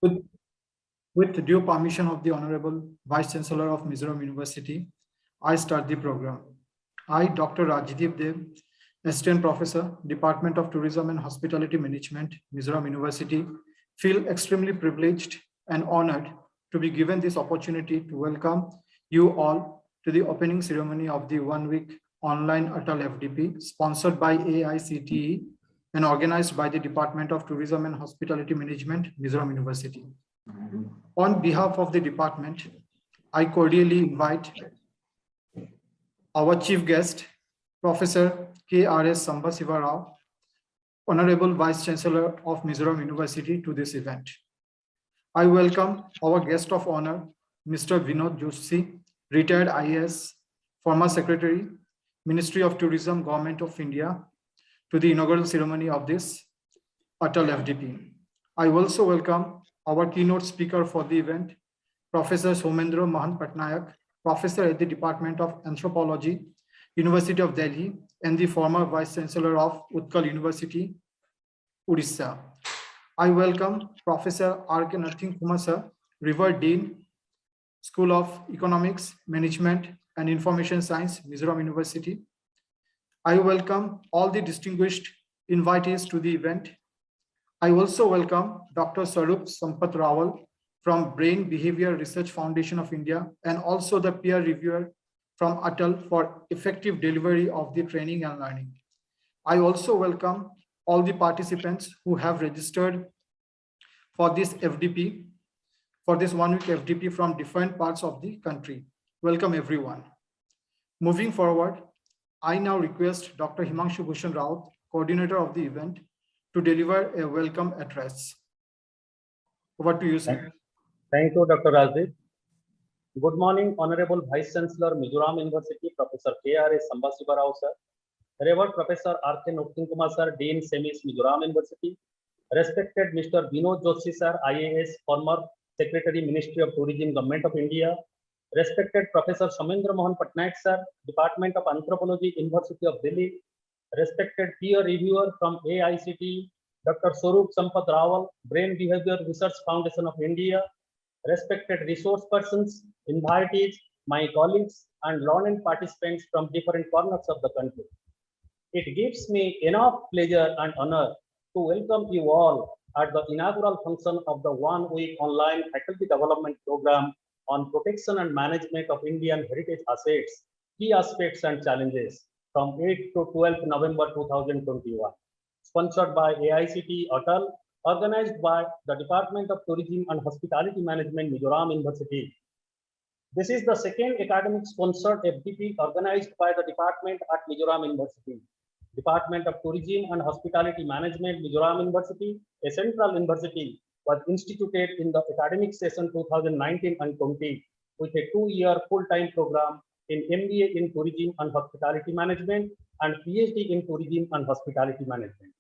With, with due permission of the Honorable Vice Chancellor of Mizoram University, I start the program. I, Dr. Rajdeep Dev, Assistant Professor, Department of Tourism and Hospitality Management, Mizoram University, feel extremely privileged and honored to be given this opportunity to welcome you all to the opening ceremony of the one-week online Atal FDP, sponsored by AICTE and organized by the Department of Tourism and Hospitality Management, Mizoram University. On behalf of the department, I cordially invite our chief guest, Professor K.R.S. Sambasiva Rao, Honorable Vice Chancellor of Mizoram University, to this event. I welcome our guest of honor, Mr. Vinod Joshi, retired IAS, former Secretary, Ministry of Tourism, Government of India, to the inaugural ceremony of this Atal FDP. I also welcome our keynote speaker for the event, Professor Somendra Mahan Patnaik, Professor at the Department of Anthropology, University of Delhi, and the former Vice Chancellor of Utkal University, Odisha. I welcome Professor R.K. Narsingh Kumar sir, Revered Dean, School of Economics, Management and Information Science, Mizoram University. I welcome all the distinguished invitees to the event. I also welcome Dr. Sarup Sampath Rawal from Brain Behavior Research Foundation of India, and also the peer reviewer from Atal for effective delivery of the training and learning. I also welcome all the participants who have registered for this FDP, for this one-week FDP from different parts of the country. Welcome everyone. Moving forward, I now request Dr. Himanshu Bhushan Raut, coordinator of the event, to deliver a welcome address. Over to you, sir. Thank you, Dr. Rajdeep. Good morning, Honorable Vice Chancellor, Mizoram University, Professor K.R.S. Sambasiva Rao, sir. Revered Professor R.K. Narsingh Kumar, sir, Dean Semis, Mizoram University. Respected Mr. Vinod Joshi, sir, IAS, former Secretary, Ministry of Tourism, Government of India. Respected Professor Somendra Mohan Patnaik, sir, Department of Anthropology, University of Delhi. Respected peer reviewer from AICTE, Dr. Sarup Sampath Rawal, Brain Behavior Research Foundation of India. Respected resource persons, invitees, my colleagues, and learned participants from different corners of the country. It gives me enough pleasure and honor to welcome you all at the inaugural function of the one-week online faculty development program on protection and management of Indian heritage assets, key aspects and challenges, from 8th to 12th November 2021, sponsored by AICTE Atal, organized by the Department of Tourism and Hospitality Management, Mizoram University. This is the second academic sponsored FDP organized by the department at Mizoram University. Department of Tourism and Hospitality Management, Mizoram University, a central university, was instituted in the academic session 2019 and 20 with a 2-year full-time program in MBA in Tourism and Hospitality Management and PhD in Tourism and Hospitality Management.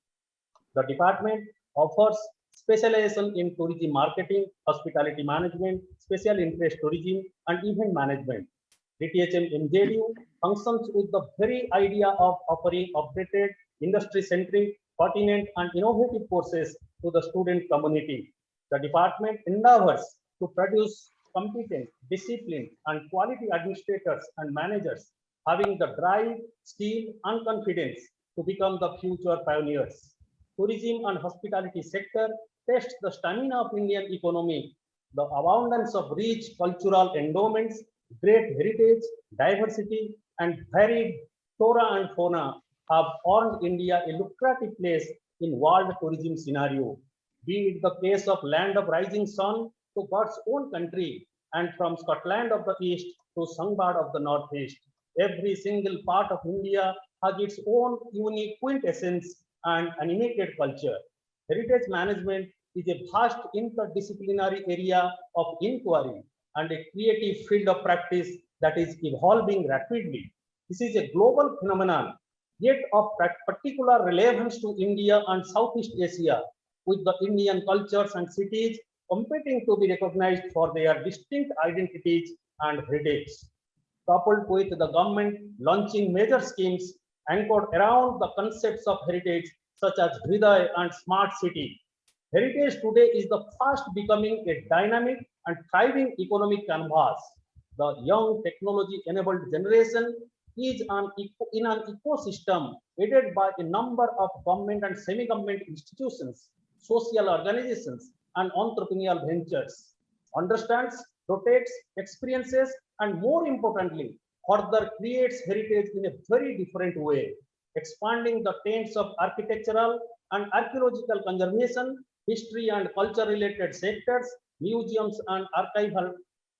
The department offers specialization in tourism marketing, hospitality management, special interest tourism, and event management. DTHM MJDU functions with the very idea of offering updated, industry-centric, pertinent, and innovative courses to the student community. The department endeavors to produce competent, disciplined, and quality administrators and managers having the drive, skill, and confidence to become the future pioneers. Tourism and hospitality sector test the stamina of Indian economy. The abundance of rich cultural endowments, great heritage, diversity, and varied flora and fauna have earned India a lucrative place in world tourism scenario. Be it the case of land of rising sun to God's own country, and from Scotland of the East to Sangbad of the Northeast, every single part of India has its own unique quintessence and animated culture. Heritage management is a vast interdisciplinary area of inquiry and a creative field of practice that is evolving rapidly. This is a global phenomenon, yet of particular relevance to India and Southeast Asia, with the Indian cultures and cities competing to be recognized for their distinct identities and heritage. Coupled with the government launching major schemes anchored around the concepts of heritage, such as Hriday and Smart City, Heritage today is the fast becoming a dynamic and thriving economic canvas. The young technology-enabled generation is in an ecosystem aided by a number of government and semi-government institutions, social organizations, and entrepreneurial ventures. Understands, protects, experiences, and more importantly, further creates heritage in a very different way, expanding the trends of architectural and archaeological conservation, history and culture related sectors, museums and archival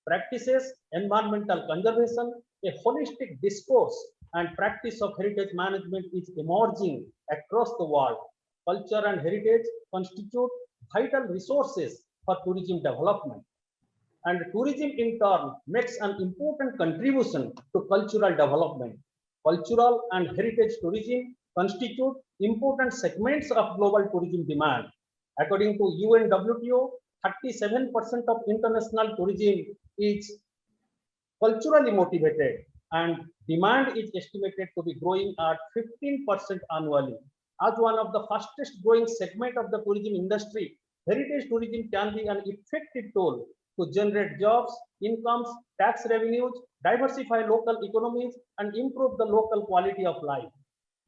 practices, environmental conservation, a holistic discourse and practice of heritage management is emerging across the world. Culture and heritage constitute vital resources for tourism development. And tourism in turn makes an important contribution to cultural development. Cultural and heritage tourism constitute important segments of global tourism demand. According to UNWTO, 37% of international tourism is culturally motivated and demand is estimated to be growing at 15% annually. As one of the fastest growing segment of the tourism industry, heritage tourism can be an effective tool to generate jobs, incomes, tax revenues, diversify local economies, and improve the local quality of life.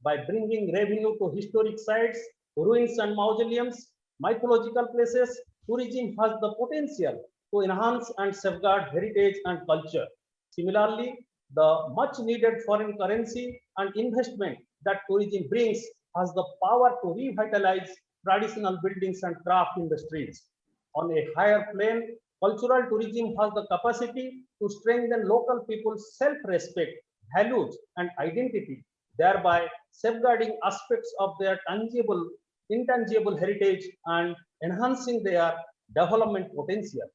By bringing revenue to historic sites, ruins and mausoleums, mythological places, tourism has the potential to enhance and safeguard heritage and culture. Similarly, the much needed foreign currency and investment that tourism brings has the power to revitalize traditional buildings and craft industries. On a higher plane, cultural tourism has the capacity to strengthen local people's self-respect, values, and identity, thereby safeguarding aspects of their tangible, intangible heritage and enhancing their development potential.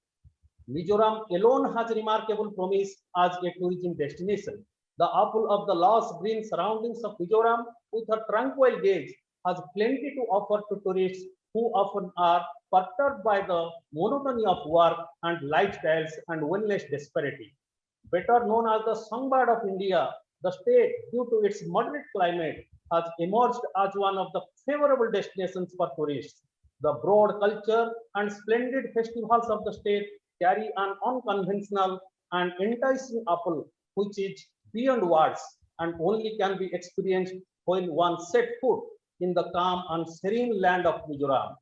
Mizoram alone has remarkable promise as a tourism destination. The apple of the lush green surroundings of Mizoram with a tranquil gaze has plenty to offer to tourists who often are perturbed by the monotony of work and lifestyles and wellness disparity. Better known as the songbird of India, the state, due to its moderate climate, has emerged as one of the favorable destinations for tourists. The broad culture and splendid festivals of the state carry an unconventional and enticing appeal, which is beyond words and only can be experienced when one set foot in the calm and serene land of Mizoram.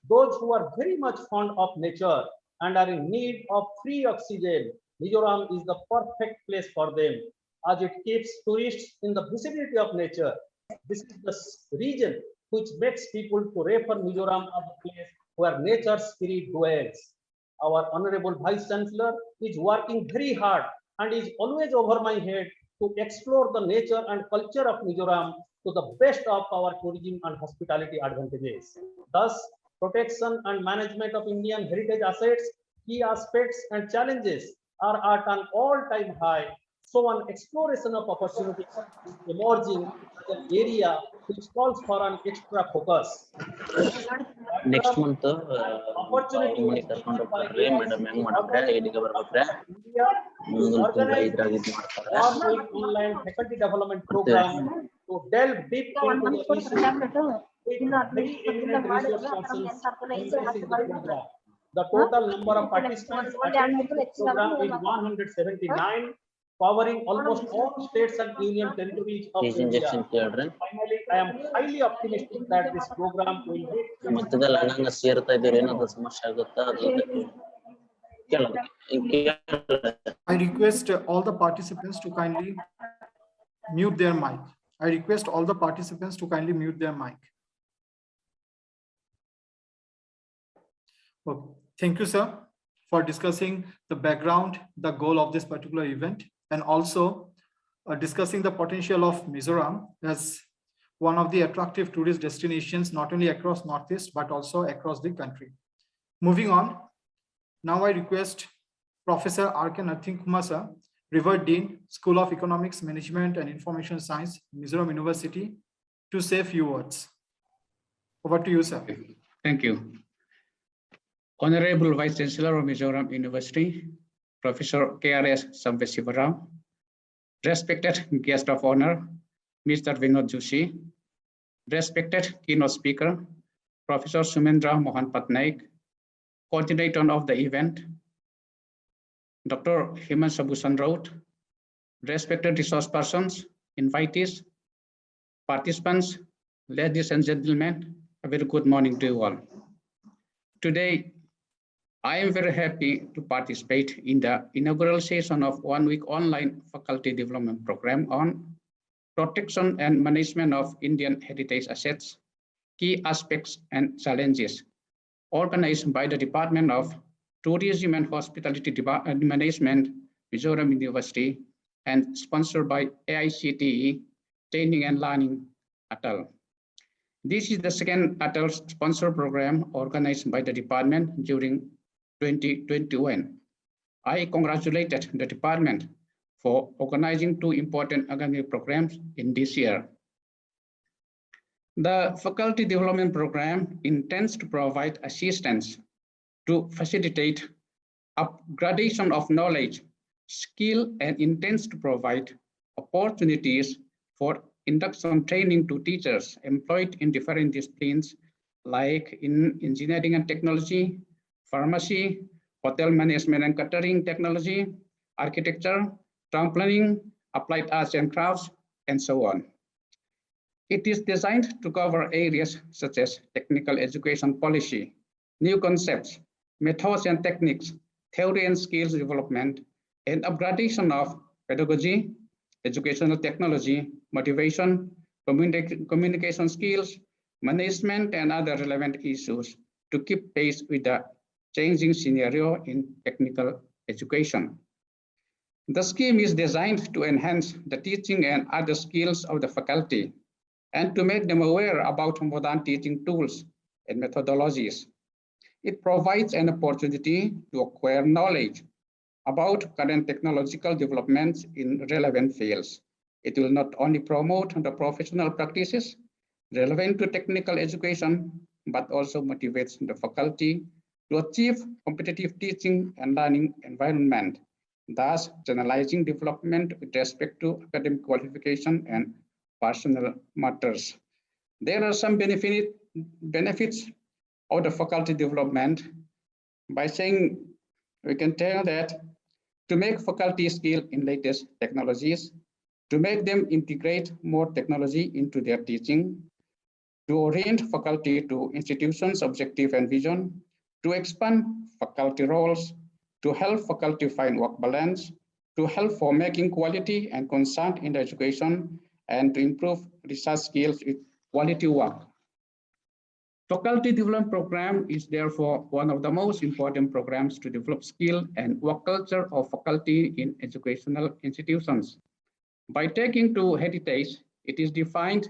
Those who are very much fond of nature and are in need of free oxygen, Mizoram is the perfect place for them, as it keeps tourists in the vicinity of nature. This is the region which makes people to refer Mizoram as a place where nature spirit dwells. Our Honorable Vice Chancellor is working very hard and is always over my head to explore the nature and culture of Mizoram to the best of our tourism and hospitality advantages. Thus, protection and management of Indian heritage assets, key aspects and challenges are at an all-time high. So an exploration of opportunities is emerging as an area which calls for an extra focus. Next month, Opportunity online faculty development program to delve deep into the issue. The total number of participants attending this program is 179, covering almost all states and union territories of India. Finally, I am highly optimistic that this program will I request all the participants to kindly mute their mic. I request all the participants to kindly mute their mic. Well, thank you, sir, for discussing the background, the goal of this particular event, and also discussing the potential of Mizoram as one of the attractive tourist destinations, not only across Northeast, but also across the country. Moving on, now I request Professor R.K. Nathinkumar sir, Revered Dean, School of Economics, Management and Information Science, Mizoram University, to say a few words. Over to you, sir. Thank you. Honorable Vice Chancellor of Mizoram University, Professor K.R.S. Sambesivaram, respected guest of honor, Mr. Vinod Joshi, respected keynote speaker, Professor Sumendra Mohan Patnaik, coordinator of the event, Dr. Himanshu Bhushan Raut, respected resource persons, invitees, participants, ladies and gentlemen, a very good morning to you all. Today, I am very happy to participate in the inaugural session of one-week online faculty development program on protection and management of Indian heritage assets, key aspects and challenges, organized by the Department of Tourism and Hospitality Management, Mizoram University, and sponsored by AICTE, Training and Learning, ATAL. This is the second ATAL sponsored program organized by the department during 2021. I congratulated the department for organizing two important academic programs in this year. The faculty development program intends to provide assistance to facilitate upgradation of knowledge, skill, and intends to provide opportunities for induction training to teachers employed in different disciplines like in engineering and technology, pharmacy, hotel management and catering technology, architecture, town planning, applied arts and crafts, and so on. It is designed to cover areas such as technical education policy, new concepts, methods and techniques, theory and skills development, and upgradation of pedagogy, educational technology, motivation, communication skills, management, and other relevant issues to keep pace with the changing scenario in technical education. The scheme is designed to enhance the teaching and other skills of the faculty and to make them aware about modern teaching tools and methodologies. It provides an opportunity to acquire knowledge about current technological developments in relevant fields. It will not only promote the professional practices relevant to technical education, but also motivates the faculty to achieve competitive teaching and learning environment, thus generalizing development with respect to academic qualification and personal matters. There are some benefits of the faculty development. By saying, we can tell that to make faculty skilled in latest technologies, to make them integrate more technology into their teaching, to orient faculty to institutions' objective and vision, to expand faculty roles, to help faculty find work balance, to help for making quality and constant in the education, and to improve research skills with quality work. Faculty development program is therefore one of the most important programs to develop skill and work culture of faculty in educational institutions. By taking to heritage, it is defined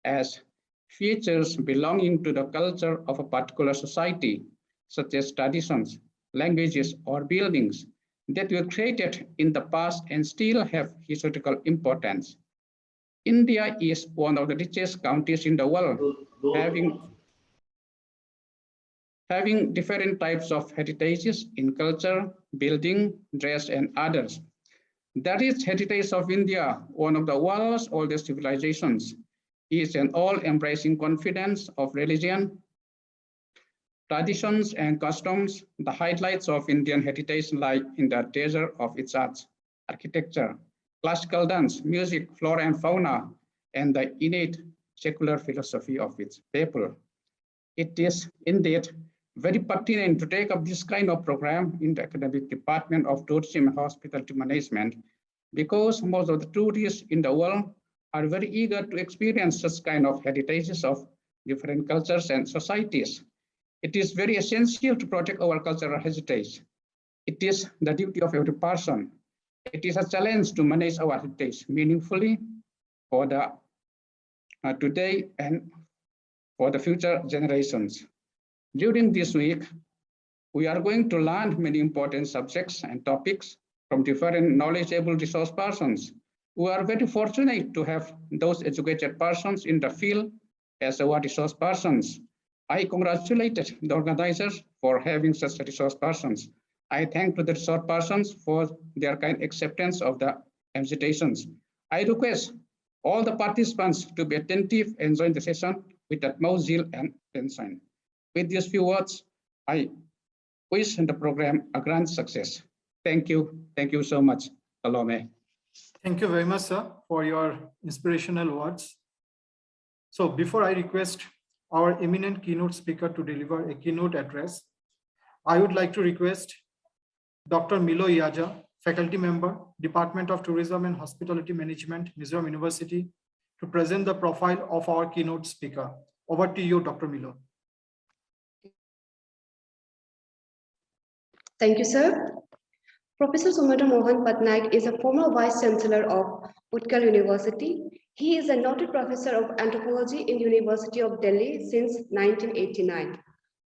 as features belonging to the culture of a particular society, such as traditions, languages, or buildings that were created in the past and still have historical importance. India is one of the richest countries in the world, having different types of heritages in culture, building, dress, and others. The rich heritage of India, one of the world's oldest civilizations, is an all-embracing confidence of religion, traditions, and customs. The highlights of Indian heritage lie in the treasure of its arts, architecture, classical dance, music, flora and fauna, and the innate secular philosophy of its people. It is indeed very pertinent to take up this kind of program in the academic department of tourism and hospitality management, because most of the tourists in the world are very eager to experience such kind of heritages of different cultures and societies. It is very essential to protect our cultural heritage. It is the duty of every person. It is a challenge to manage our heritage meaningfully for the today and for the future generations. During this week, we are going to learn many important subjects and topics from different knowledgeable resource persons. We are very fortunate to have those educated persons in the field as our resource persons. I congratulated the organizers for having such resource persons. I thank to the resource persons for their kind acceptance of the invitations. I request all the participants to be attentive and join the session with utmost zeal and attention. With these few words, I wish the program a grand success. Thank you. Thank you so much, Salome. Thank you very much, sir, for your inspirational words. So before I request our eminent keynote speaker to deliver a keynote address, I would like to request Dr. Milo Iaja, faculty member, Department of Tourism and Hospitality Management, Mizoram University, to present the profile of our keynote speaker. Over to you, Dr. Milo. Thank you, sir. Professor Sumedra Mohan Patnaik is a former Vice Chancellor of Utkal University. He is a noted professor of anthropology in University of Delhi since 1989.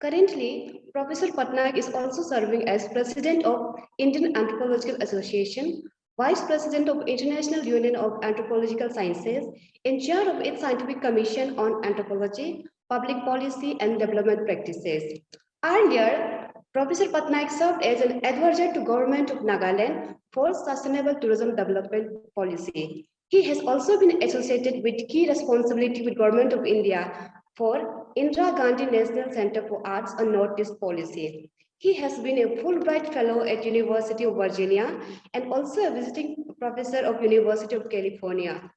Currently, Professor Patnaik is also serving as President of Indian Anthropological Association, Vice President of International Union of Anthropological Sciences, in charge of its Scientific Commission on Anthropology, Public Policy and Development Practices. Earlier, Professor Patnaik served as an advisor to Government of Nagaland for Sustainable Tourism Development Policy. He has also been associated with key responsibility with Government of India for Indira Gandhi National Center for Arts and Northeast Policy. He has been a Fulbright Fellow at University of Virginia and also a visiting professor of University of California.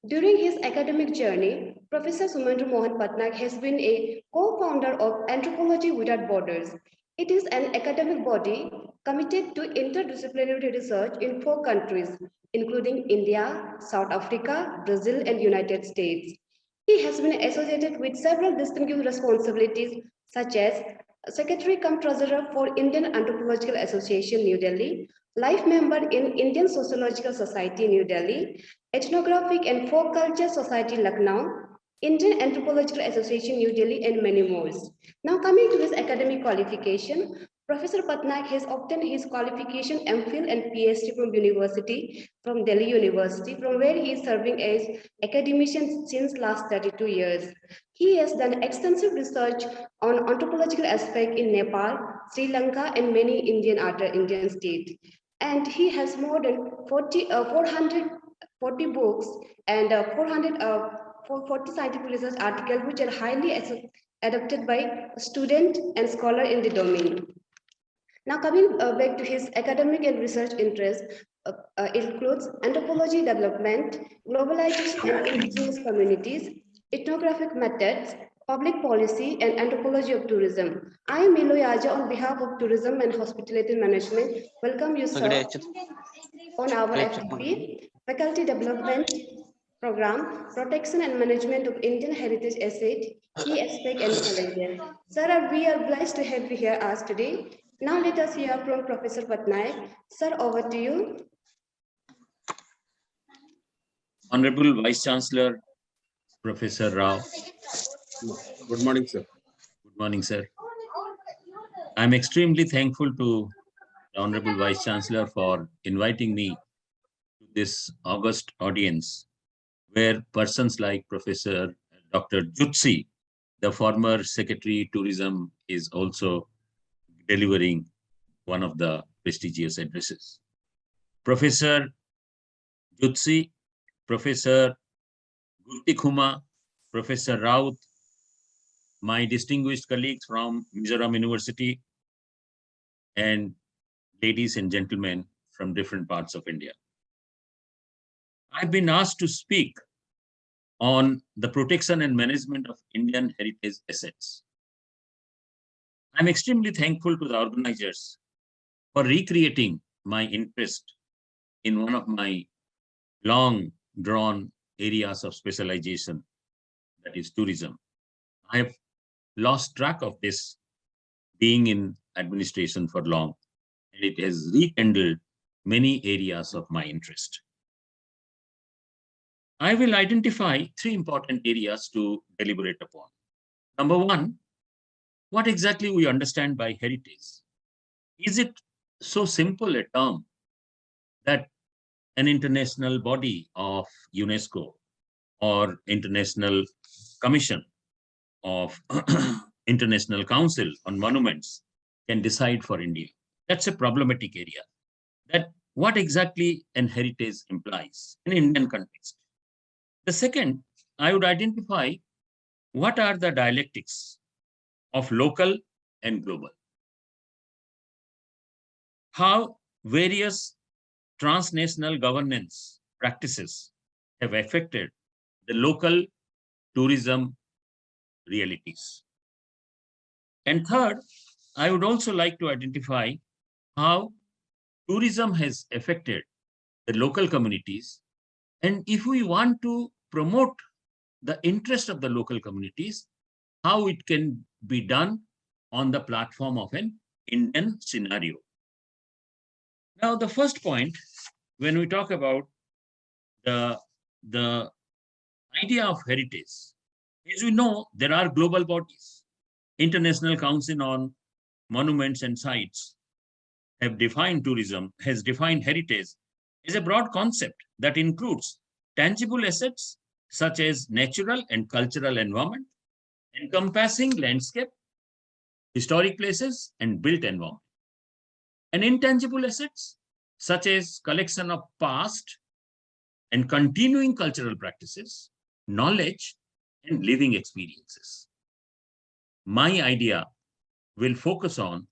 During his academic journey, Professor Sumedra Mohan Patnaik has been a co-founder of Anthropology Without Borders. It is an academic body committed to interdisciplinary research in 4 countries, including India, South Africa, Brazil, and United States. He has been associated with several distinguished responsibilities, such as Secretary-cum-Treasurer for Indian Anthropological Association, New Delhi, Life Member in Indian Sociological Society, New Delhi, Ethnographic and Folk Culture Society, Lucknow, Indian Anthropological Association, New Delhi, and many more. Now coming to his academic qualification, Professor Patnaik has obtained his qualification MPhil and PhD from Delhi University, from where he is serving as academician since last 32 years. He has done extensive research on anthropological aspects in Nepal, Sri Lanka, and many Indian states. And he has more than 440 books and 440 scientific research articles, which are highly adopted by students and scholars in the domain. Now coming back to his academic and research interests, it includes anthropology development, globalization and indigenous communities, ethnographic methods, public policy, and anthropology of tourism. I am Milo Iaja on behalf of Tourism and Hospitality Management. Welcome you, sir, on our FDP, Faculty Development Program, Protection and Management of Indian Heritage Asset, Key Aspect and Challenges. Sir, we are blessed to have you here us today. Now let us hear from Professor Patnaik. Sir, over to you. Honorable Vice Chancellor, Professor Rao. Good morning, sir. Good morning, sir. I'm extremely thankful to the Honorable Vice Chancellor for inviting me to this august audience, where persons like Professor Dr. Jutsi, the former Secretary Tourism, is also delivering one of the prestigious addresses. Professor Jutsi, Professor Gurtikhuma, Professor Raut, my distinguished colleagues from Mizoram University, and ladies and gentlemen from different parts of India. I've been asked to speak on the protection and management of Indian heritage assets. I'm extremely thankful to the organizers for recreating my interest in one of my long-drawn areas of specialization, that is tourism. I have lost track of this being in administration for long, and it has rekindled many areas of my interest. I will identify 3 important areas to deliberate upon. Number 1, what exactly we understand by heritage? Is it so simple a term that an international body of UNESCO or International Commission of International Council on Monuments can decide for India? That's a problematic area. That what exactly an heritage implies in Indian context. The second, I would identify what are the dialectics of local and global. How various transnational governance practices have affected the local tourism realities. And third, I would also like to identify how tourism has affected the local communities. And if we want to promote the interest of the local communities, how it can be done on the platform of an Indian scenario. Now, the first point, when we talk about the idea of heritage, as we know, there are global bodies. International Council on Monuments and Sites have defined tourism, has defined heritage as a broad concept that includes tangible assets such as natural and cultural environment, encompassing landscape, historic places, and built environment. And intangible assets such as collection of past and continuing cultural practices, knowledge, and living experiences. My idea will focus on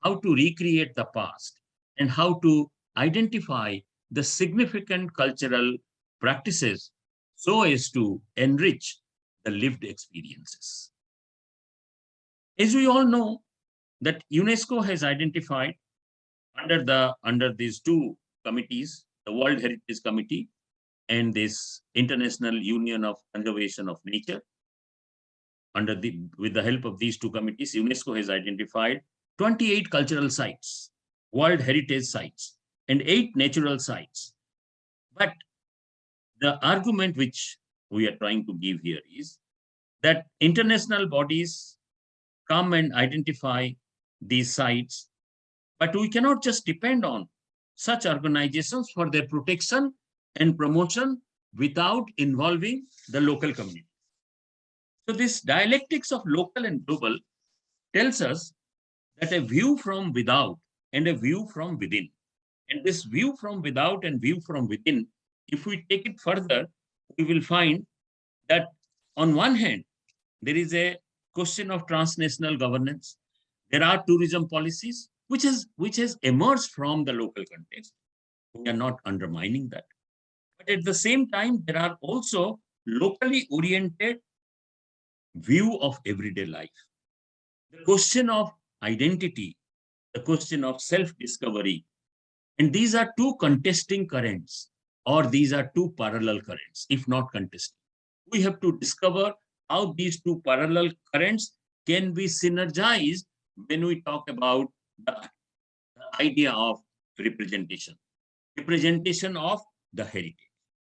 how to recreate the past and how to identify the significant cultural practices so as to enrich the lived experiences. As we all know, that UNESCO has identified under these two committees, the World Heritage Committee and this International Union of Conservation of Nature, with the help of these two committees, UNESCO has identified 28 cultural sites, World Heritage Sites, and 8 natural sites. But the argument which we are trying to give here is that international bodies come and identify these sites, but we cannot just depend on such organizations for their protection and promotion without involving the local community. So this dialectics of local and global tells us that a view from without and a view from within. And this view from without and view from within, if we take it further, we will find that on one hand, there is a question of transnational governance. There are tourism policies which has emerged from the local context. We are not undermining that. But at the same time, there are also locally oriented view of everyday life. The question of identity, the question of self-discovery, and these are two contesting currents, or these are two parallel currents, if not contesting. We have to discover how these two parallel currents can be synergized when we talk about the idea of representation. Representation of the heritage,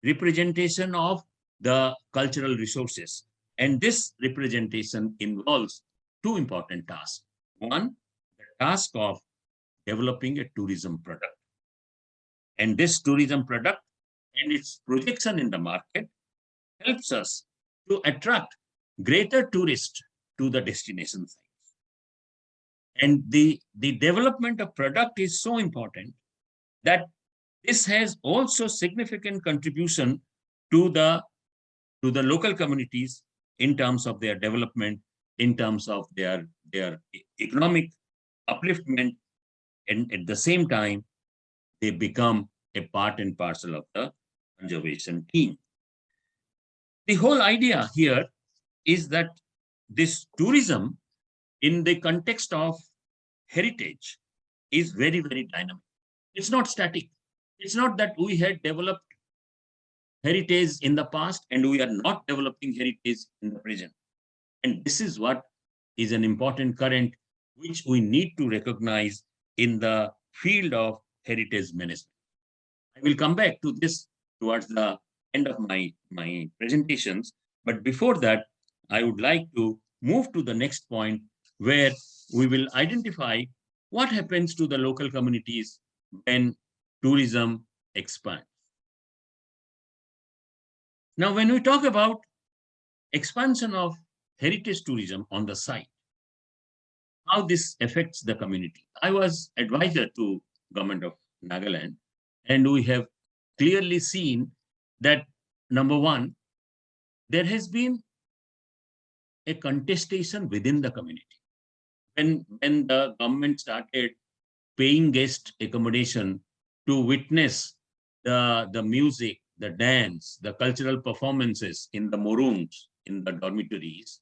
representation of the cultural resources. And this representation involves two important tasks. One, the task of developing a tourism product. And this tourism product and its projection in the market helps us to attract greater tourists to the destination sites. And the development of product is so important that this has also significant contribution to the local communities in terms of their development, in terms of their economic upliftment, and at the same time, they become a part and parcel of the conservation team. The whole idea here is that this tourism in the context of heritage is very, very dynamic. It's not static. It's not that we had developed heritage in the past and we are not developing heritage in the present. And this is what is an important current which we need to recognize in the field of heritage management. I will come back to this towards the end of my presentations. But before that, I would like to move to the next point where we will identify what happens to the local communities when tourism expands. Now, when we talk about expansion of heritage tourism on the site, how this affects the community. I was advisor to Government of Nagaland, and we have clearly seen that, number one, there has been a contestation within the community. When the government started paying guest accommodation to witness the music, the dance, the cultural performances in the morooms, in the dormitories,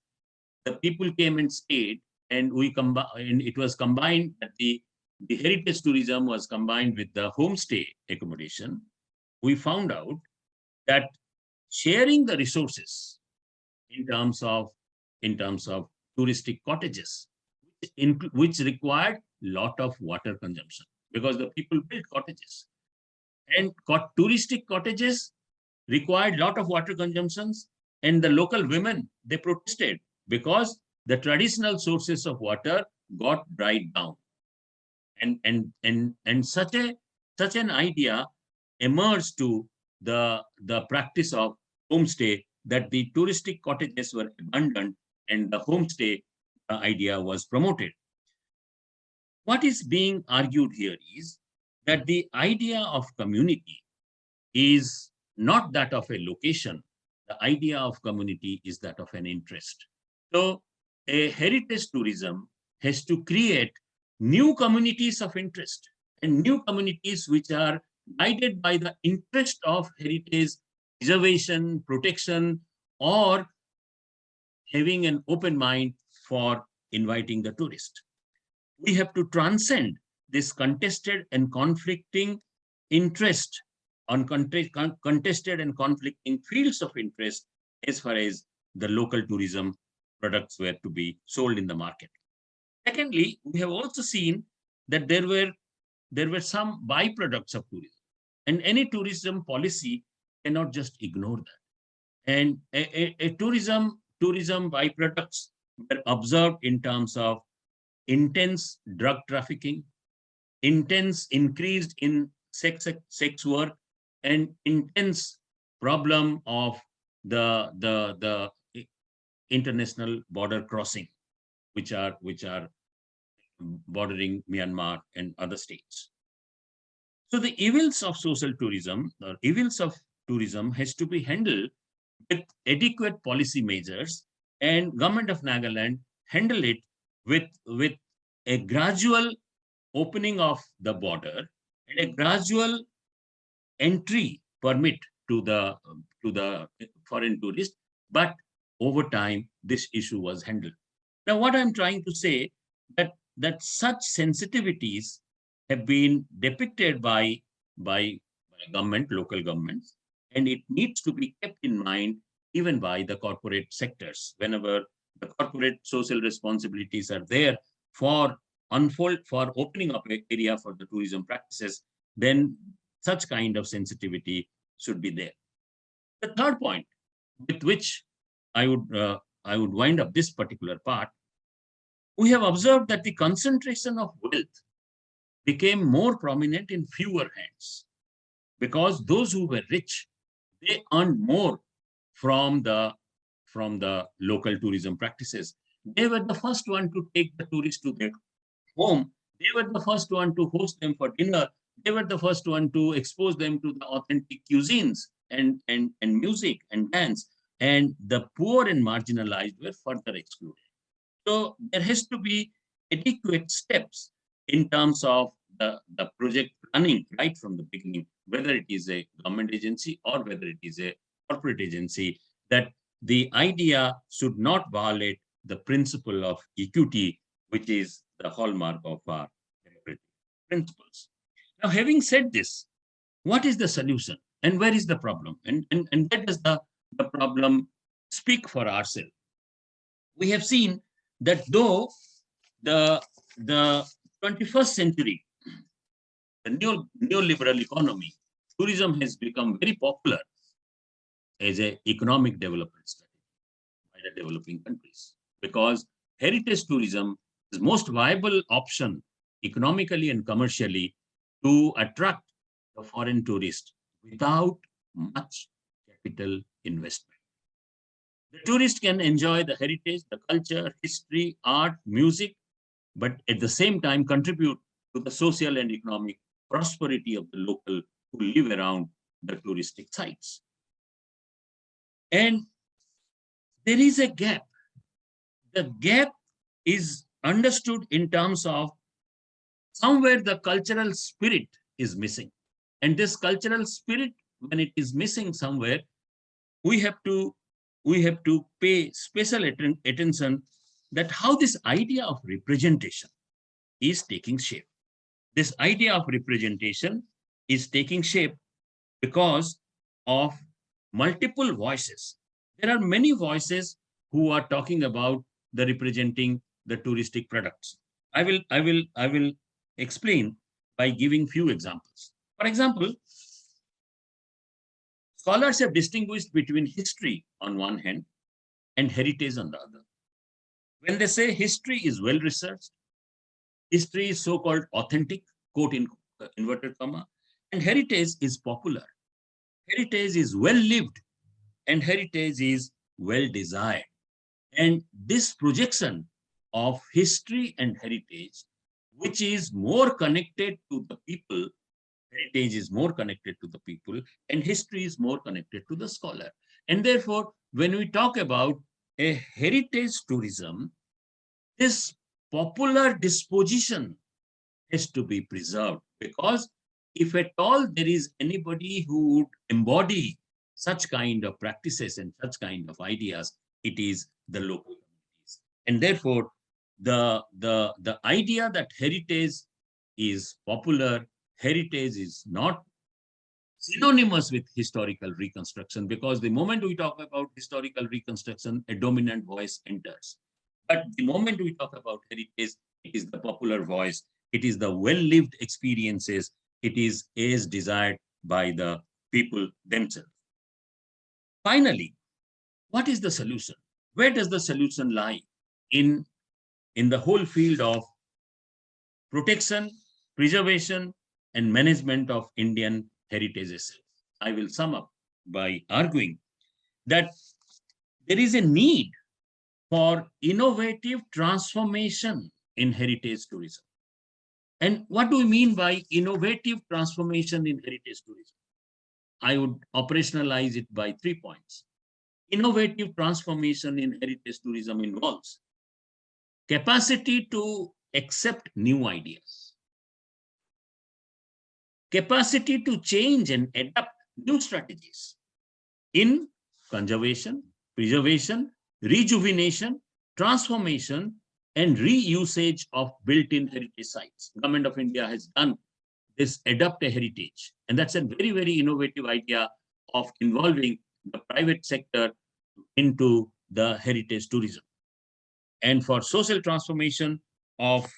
the people came and stayed, and it was combined that the heritage tourism was combined with the homestay accommodation. We found out that sharing the resources in terms of touristic cottages, which required lot of water consumption, because the people built cottages, and touristic cottages required lot of water consumptions, and the local women, they protested because the traditional sources of water got dried down, and such an idea emerged to the practice of homestay, that the touristic cottages were abandoned and the homestay idea was promoted. What is being argued here is that the idea of community is not that of a location. The idea of community is that of an interest. So a heritage tourism has to create new communities of interest, and new communities which are guided by the interest of heritage preservation, protection, or having an open mind for inviting the tourist. We have to transcend this contested and conflicting interest on contested and conflicting fields of interest as far as the local tourism products were to be sold in the market. Secondly, we have also seen that there were some byproducts of tourism, and any tourism policy cannot just ignore that. And a tourism byproducts were observed in terms of intense drug trafficking, intense increased in sex work, and intense problem of the international border crossing, which are bordering Myanmar and other states. So the evils of social tourism, or evils of tourism, has to be handled with adequate policy measures, and Government of Nagaland handle it with a gradual opening of the border and a gradual entry permit to the foreign tourist. But over time, this issue was handled. Now, what I'm trying to say, that such sensitivities have been depicted by local governments, and it needs to be kept in mind even by the corporate sectors. Whenever the corporate social responsibilities are there for opening up an area for the tourism practices, then such kind of sensitivity should be there. The third point with which I would wind up this particular part, we have observed that the concentration of wealth became more prominent in fewer hands, because those who were rich, they earned more from the local tourism practices. They were the first one to take the tourists to their home. They were the first one to host them for dinner. They were the first one to expose them to the authentic cuisines and music and dance. And the poor and marginalized were further excluded. So there has to be adequate steps in terms of the project planning right from the beginning, whether it is a government agency or whether it is a corporate agency, that the idea should not violate the principle of equity, which is the hallmark of our democratic principles. Now, having said this, what is the solution and where is the problem? And where does the problem speak for ourselves? We have seen that though the 21st century, the neoliberal economy, tourism has become very popular as an economic development strategy by the developing countries, because heritage tourism is the most viable option economically and commercially to attract the foreign tourist without much capital investment. The tourist can enjoy the heritage, the culture, history, art, music, but at the same time contribute to the social and economic prosperity of the local who live around the touristic sites. And there is a gap the gap is understood in terms of somewhere the cultural spirit is missing. And this cultural spirit, when it is missing somewhere, we have to pay special attention that how this idea of representation is taking shape. This idea of representation is taking shape because of multiple voices. There are many voices who are talking about the representing the touristic products. I will explain by giving few examples. For example, scholars have distinguished between history on one hand and heritage on the other. When they say history is well researched, history is so-called authentic, quote in inverted comma, and heritage is popular. Heritage is well lived and heritage is well desired. And this projection of history and heritage, which is more connected to the people, heritage is more connected to the people, and history is more connected to the scholar. And therefore, when we talk about a heritage tourism, this popular disposition has to be preserved, because if at all there is anybody who would embody such kind of practices and such kind of ideas, it is the local communities. And therefore, the idea that heritage is popular, heritage is not synonymous with historical reconstruction, because the moment we talk about historical reconstruction, a dominant voice enters. But the moment we talk about heritage, it is the popular voice, it is the well-lived experiences, it is as desired by the people themselves. Finally, what is the solution? Where does the solution lie in the whole field of protection, preservation, and management of Indian heritage assets? I will sum up by arguing that there is a need for innovative transformation in heritage tourism. And what do we mean by innovative transformation in heritage tourism? I would operationalize it by 3 points. Innovative transformation in heritage tourism involves capacity to accept new ideas, capacity to change and adapt new strategies in conservation, preservation, rejuvenation, transformation, and reusage of built-in heritage sites. Government of India has done this Adapt a Heritage, and that's a very, very innovative idea of involving the private sector into the heritage tourism. And for social transformation of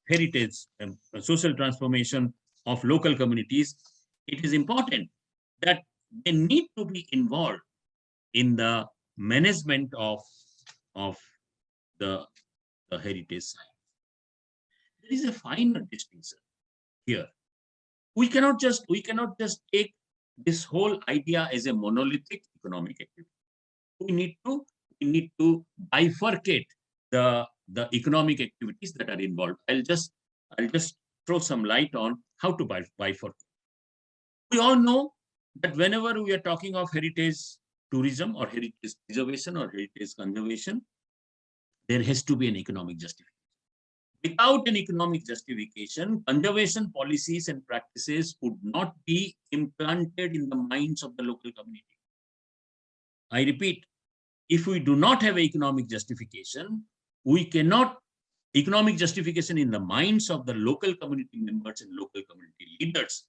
heritage, social transformation of local communities, it is important that they need to be involved in the management of the heritage site. There is a finer distinction here. We cannot just take this whole idea as a monolithic economic activity. We need to bifurcate the economic activities that are involved. I'll just throw some light on how to bifurcate. We all know that whenever we are talking of heritage tourism or heritage preservation or heritage conservation, there has to be an economic justification. Without an economic justification, conservation policies and practices would not be implanted in the minds of the local community. I repeat, if we do not have economic justification, we cannot, economic justification in the minds of the local community members and local community leaders,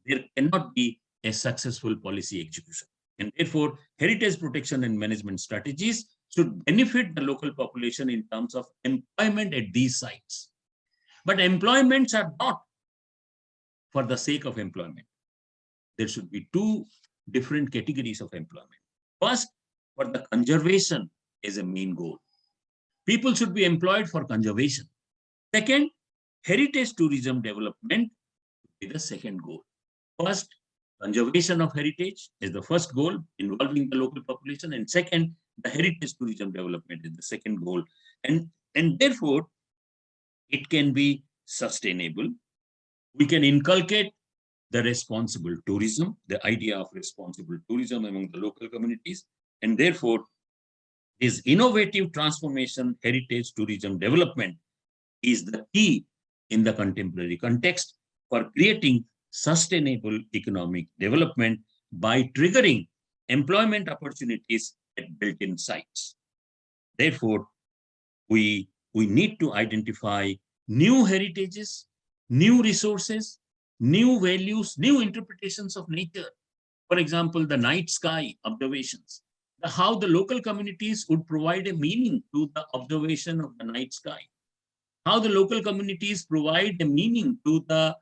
there cannot be a successful policy execution. And therefore, heritage protection and management strategies should benefit the local population in terms of employment at these sites. But employments are not for the sake of employment. There should be two different categories of employment. First, for the conservation is a main goal. People should be employed for conservation. Second, heritage tourism development is the second goal. First, conservation of heritage is the first goal involving the local population, and second, the heritage tourism development is the second goal. And therefore, it can be sustainable. We can inculcate the responsible tourism, the idea of responsible tourism among the local communities, and therefore, This innovative transformation, heritage tourism development is the key in the contemporary context for creating sustainable economic development by triggering employment opportunities at built-in sites. Therefore, we need to identify new heritages, new resources, new values, new interpretations of nature. For example, the night sky observations, how the local communities would provide a meaning to the observation of the night sky, how the local communities provide a meaning to the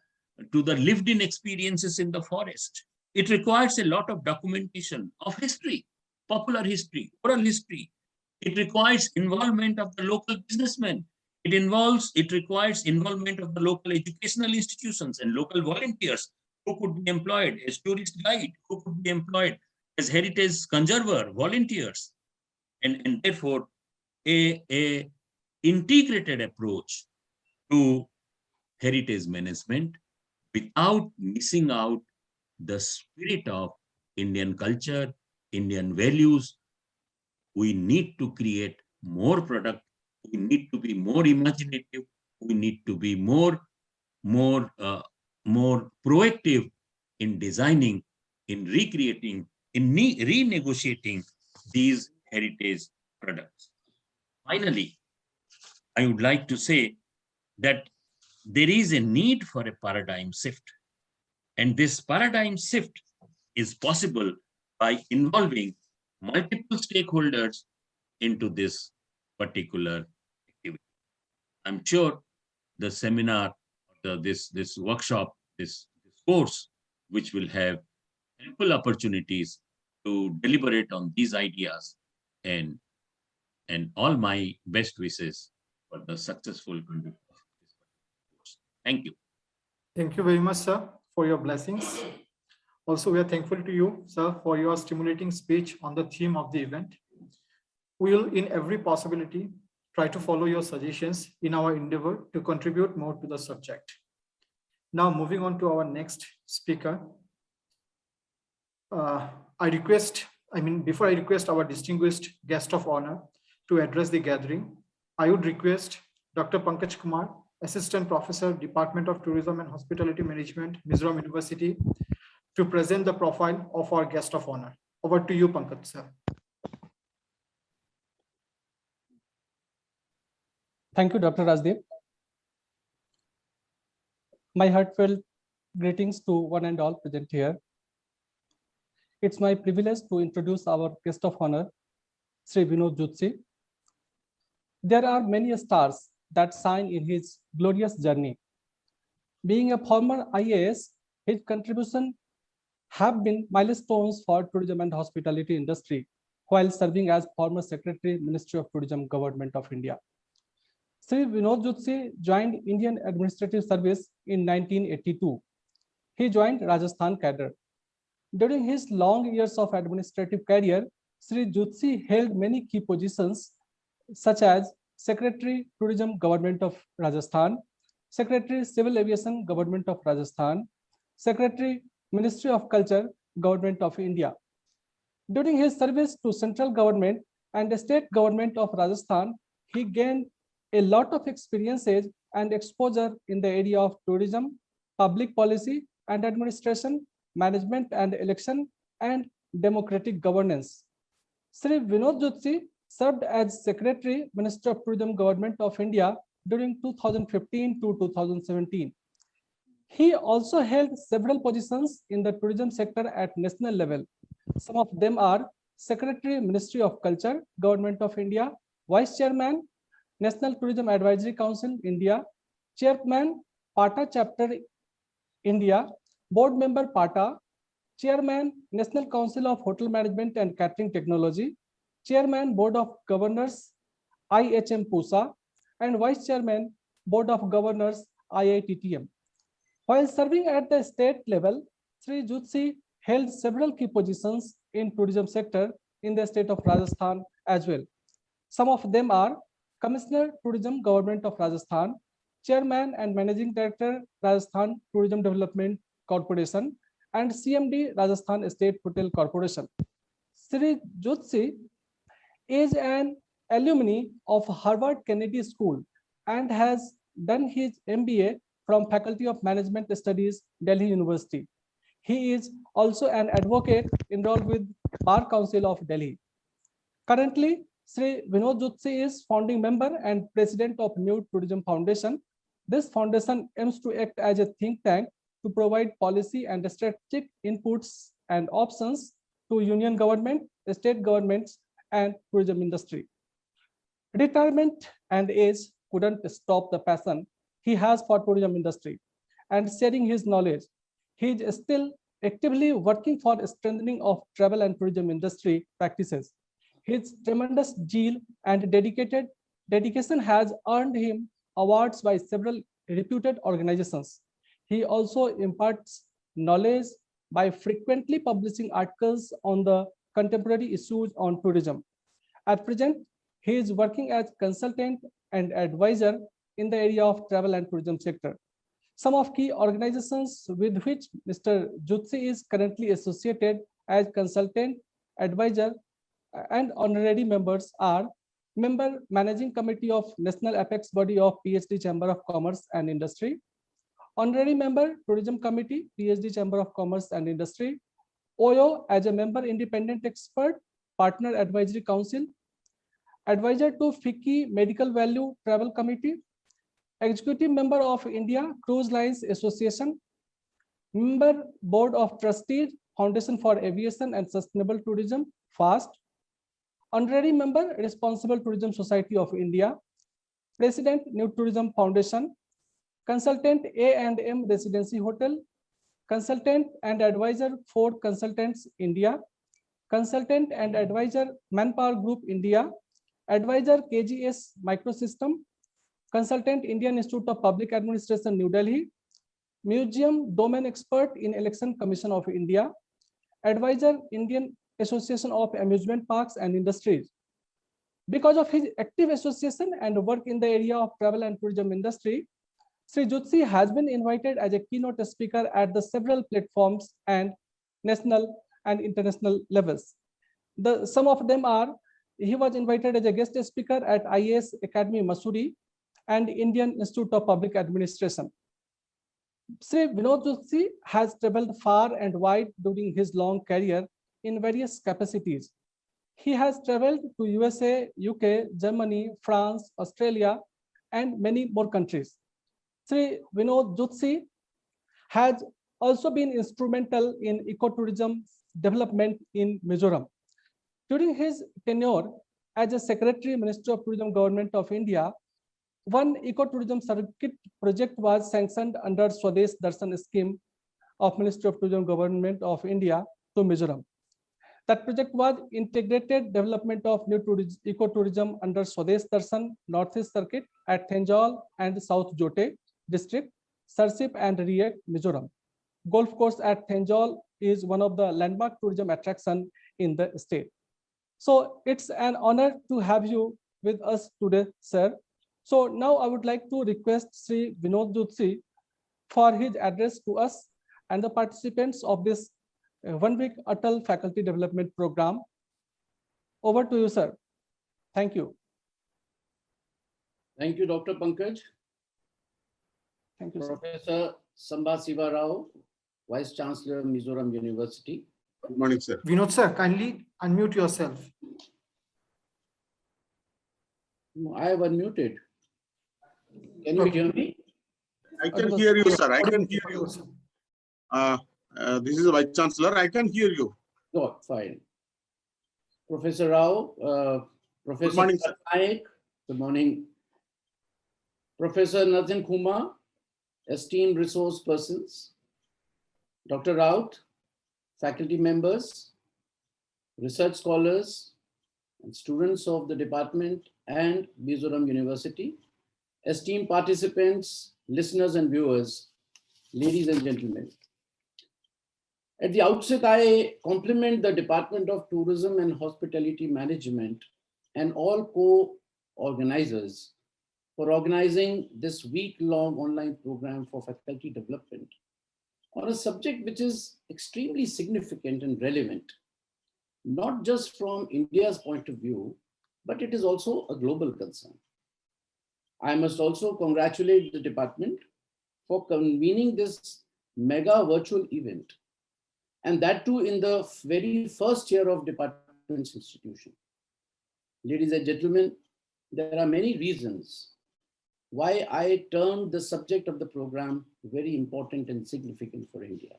lived-in experiences in the forest. It requires a lot of documentation of history, popular history, oral history. It requires involvement of the local businessmen. It requires involvement of the local educational institutions and local volunteers who could be employed as tourist guide, who could be employed as heritage conserver, volunteers. And therefore, a integrated approach to heritage management without missing out the spirit of Indian culture, Indian values. We need to create more product. We need to be more imaginative. We need to be more proactive in designing, in recreating, in renegotiating these heritage products. Finally, I would like to say that there is a need for a paradigm shift. And this paradigm shift is possible by involving multiple stakeholders into this particular activity. I'm sure the seminar, this workshop, this course, which will have ample opportunities to deliberate on these ideas, and all my best wishes for the successful conduct of this course. Thank you. Thank you very much, sir, for your blessings. Also, we are thankful to you, sir, for your stimulating speech on the theme of the event. We will, in every possibility, try to follow your suggestions in our endeavor to contribute more to the subject. Now, moving on to our next speaker. Before I request our distinguished guest of honor to address the gathering, I would request Dr. Pankaj Kumar, Assistant Professor, Department of Tourism and Hospitality Management, Mizoram University, to present the profile of our guest of honor. Over to you, Pankaj, sir. Thank you, Dr. Rajdeep. My heartfelt greetings to one and all present here. It's my privilege to introduce our guest of honor, Sri Vinod Jutsi. There are many stars that shine in his glorious journey. Being a former IAS, his contribution have been milestones for tourism and hospitality industry while serving as former Secretary, Ministry of Tourism, Government of India. Sri Vinod Jutsi joined Indian Administrative Service in 1982. He joined Rajasthan cadre. During his long years of administrative career, Sri Jutsi held many key positions such as Secretary, Tourism, Government of Rajasthan, Secretary, Civil Aviation, Government of Rajasthan, Secretary, Ministry of Culture, Government of India. During his service to central government and the state government of Rajasthan, he gained a lot of experiences and exposure in the area of tourism, public policy and administration, management and election, and democratic governance. Sri Vinod Jutsi served as Secretary, Minister of Tourism, Government of India during 2015 to 2017. He also held several positions in the tourism sector at national level. Some of them are Secretary, Ministry of Culture, Government of India, Vice Chairman, National Tourism Advisory Council, India, Chairman, PATA Chapter, India, Board Member, PATA, Chairman, National Council of Hotel Management and Catering Technology, Chairman, Board of Governors, IHM PUSA, and Vice Chairman, Board of Governors, IITTM. While serving at the state level, Sri Jutsi held several key positions in tourism sector in the state of Rajasthan as well. Some of them are Commissioner, Tourism, Government of Rajasthan, Chairman and Managing Director, Rajasthan Tourism Development Corporation, and CMD, Rajasthan State Hotel Corporation. Sri Jutsi is an alumni of Harvard Kennedy School and has done his MBA from Faculty of Management Studies, Delhi University. He is also an advocate enrolled with Bar Council of Delhi. Currently, Sri Vinod Jutsi is founding member and president of New Tourism Foundation. This foundation aims to act as a think tank to provide policy and strategic inputs and options to union government, state governments, and tourism industry. Retirement and age couldn't stop the passion he has for tourism industry and sharing his knowledge. He is still actively working for strengthening of travel and tourism industry practices. His tremendous zeal and dedication has earned him awards by several reputed organizations. He also imparts knowledge by frequently publishing articles on the contemporary issues on tourism. At present, he is working as consultant and advisor in the area of travel and tourism sector. Some of key organizations with which Mr. Jutsi is currently associated as consultant, advisor, and honorary members are Member Managing Committee of National Apex Body of PhD Chamber of Commerce and Industry, Honorary Member Tourism Committee, PhD Chamber of Commerce and Industry, OYO as a Member Independent Expert, Partner Advisory Council, Advisor to FICCI Medical Value Travel Committee, Executive Member of India Cruise Lines Association, Member Board of Trustees, Foundation for Aviation and Sustainable Tourism, FAST, Honorary Member, Responsible Tourism Society of India, President, New Tourism Foundation, Consultant A&M Residency Hotel, Consultant and Advisor for Consultants India, Consultant and Advisor Manpower Group India, Advisor KGS Microsystem, Consultant Indian Institute of Public Administration New Delhi, Museum Domain Expert in Election Commission of India, Advisor Indian Association of Amusement Parks and Industries. Because of his active association and work in the area of travel and tourism industry, Sri Jutsi has been invited as a keynote speaker at the several platforms and national and international levels. Some of them are, he was invited as a guest speaker at IAS Academy Mussoorie and Indian Institute of Public Administration. Sri Vinod Jutsi has traveled far and wide during his long career in various capacities. He has traveled to USA, UK, Germany, France, Australia, and many more countries. Sri Vinod Jutsi has also been instrumental in ecotourism development in Mizoram. During his tenure as a Secretary, Ministry of Tourism, Government of India, one ecotourism circuit project was sanctioned under Swadesh Darshan scheme of Ministry of Tourism, Government of India to Mizoram. That project was integrated development of new ecotourism under Swadesh Darshan Northeast Circuit at Aizawl and South Jote District, Sarsip and Riek, Mizoram. Golf course at Aizawl is one of the landmark tourism attraction in the state. So it's an honor to have you with us today, sir. So now I would like to request Sri Vinod Jutsi for his address to us and the participants of this 1 week Atal Faculty Development Program. Over to you, sir. Thank you. Thank you, Dr. Pankaj. Thank you, sir. Professor Sambasiva Rao, Vice Chancellor, Mizoram University. Good morning, sir. Vinod sir, kindly unmute yourself. No, I have unmuted. Can you hear me? I can hear you, sir. I can hear you. This is the Vice Chancellor. I can hear you. No, fine. Professor Rao, Professor Good morning, sir. Patnaik, good morning. Professor Nathan Kumar, esteemed resource persons, Dr. Raut, faculty members, research scholars, and students of the department and Mizoram University, esteemed participants, listeners and viewers, ladies and gentlemen. At the outset, I compliment the Department of Tourism and Hospitality Management and all co-organizers for organizing this week-long online program for faculty development on a subject which is extremely significant and relevant, not just from India's point of view, but it is also a global concern. I must also congratulate the department for convening this mega virtual event, and that too in the very first year of department's institution. Ladies and gentlemen, there are many reasons why I termed the subject of the program very important and significant for India.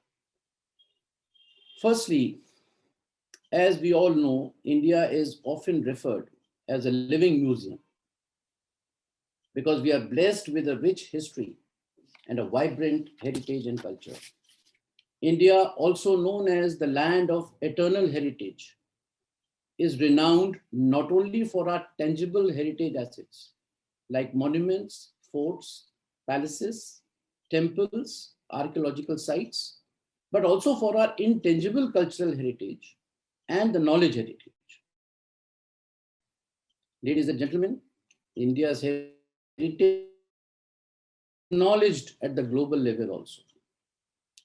Firstly, as we all know, India is often referred as a living museum because we are blessed with a rich history and a vibrant heritage and culture. India, also known as the land of eternal heritage, is renowned not only for our tangible heritage assets like monuments, forts, palaces, temples, archaeological sites, but also for our intangible cultural heritage and the knowledge heritage. Ladies and gentlemen, India's heritage is acknowledged at the global level also.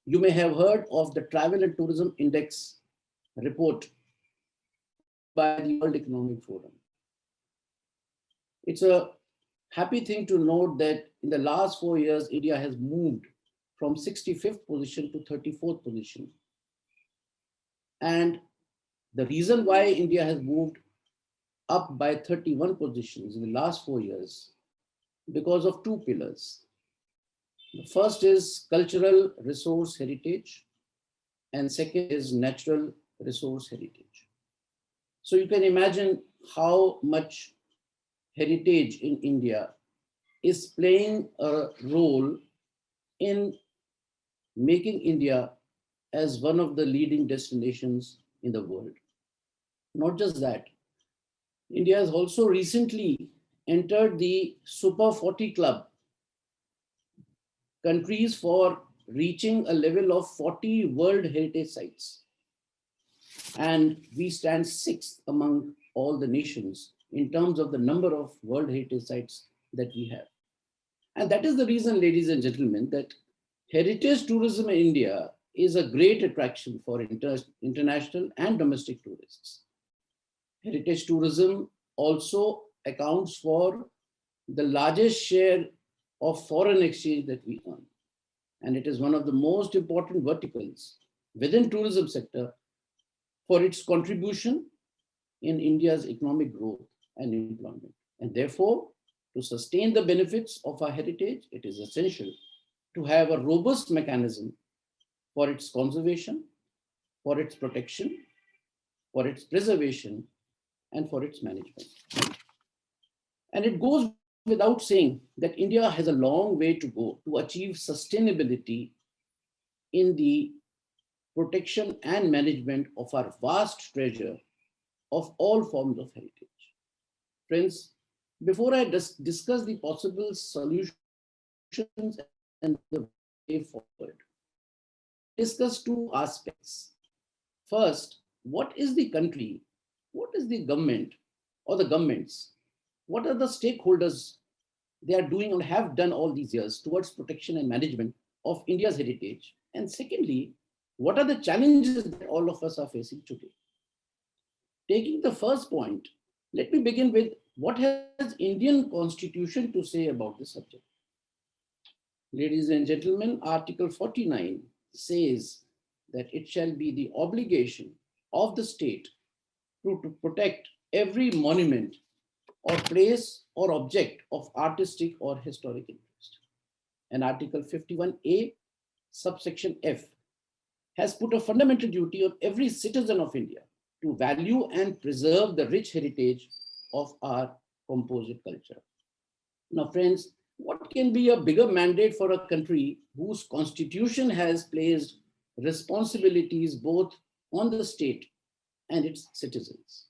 You may have heard of the Travel and Tourism Index report by the World Economic Forum. It's a happy thing to note that in the last 4 years, India has moved from 65th position to 34th position. And the reason why India has moved up by 31 positions in the last 4 years, because of two pillars. The first is cultural resource heritage, and second is natural resource heritage. So you can imagine how much heritage in India is playing a role in making India as one of the leading destinations in the world. Not just that, India has also recently entered the Super 40 Club, countries for reaching a level of 40 World Heritage Sites. And we stand 6th among all the nations in terms of the number of World Heritage Sites that we have. And that is the reason, ladies and gentlemen, that heritage tourism in India is a great attraction for international and domestic tourists. Heritage tourism also accounts for the largest share of foreign exchange that we earn. And it is one of the most important verticals within tourism sector for its contribution in India's economic growth and employment. And therefore, to sustain the benefits of our heritage, it is essential to have a robust mechanism for its conservation, for its protection, for its preservation, and for its management. And it goes without saying that India has a long way to go to achieve sustainability in the protection and management of our vast treasure of all forms of heritage. Friends, before I discuss the possible solutions and the way forward, discuss two aspects. First, what is the country, what is the government or the governments, what are the stakeholders they are doing or have done all these years towards protection and management of India's heritage? And secondly, what are the challenges that all of us are facing today? Taking the first point, let me begin with what has Indian Constitution to say about this subject. Ladies and gentlemen, Article 49 says that it shall be the obligation of the state to protect every monument or place or object of artistic or historic interest. And Article 51A, subsection F, has put a fundamental duty on every citizen of India to value and preserve the rich heritage of our composite culture. Now, friends, what can be a bigger mandate for a country whose constitution has placed responsibilities both on the state and its citizens?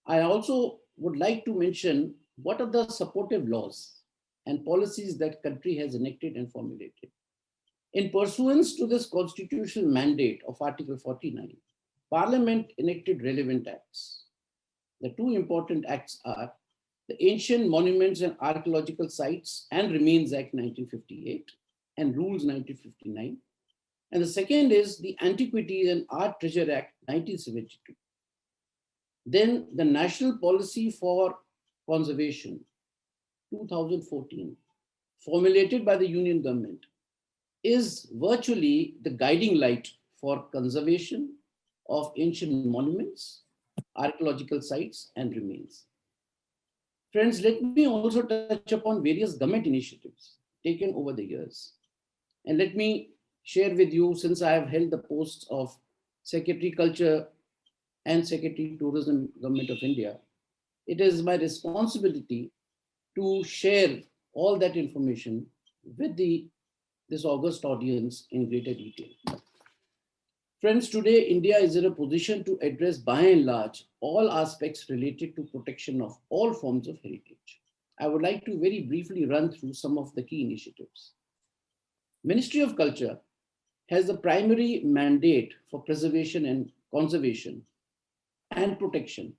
I also would like to mention what are the supportive laws and policies that country has enacted and formulated. In pursuance to this constitutional mandate of Article 49, Parliament enacted relevant acts. The two important acts are the Ancient Monuments and Archaeological Sites and Remains Act 1958 and Rules 1959. And the second is the Antiquities and Art Treasure Act 1972. Then the National Policy for Conservation, 2014, formulated by the Union government, is virtually the guiding light for conservation of ancient monuments, archaeological sites, and remains. Friends, let me also touch upon various government initiatives taken over the years. And let me share with you, since I have held the posts of Secretary Culture and Secretary Tourism, Government of India, it is my responsibility to share all that information with this august audience in greater detail. Friends, today India is in a position to address by and large all aspects related to protection of all forms of heritage. I would like to very briefly run through some of the key initiatives. Ministry of Culture has the primary mandate for preservation and conservation and protection,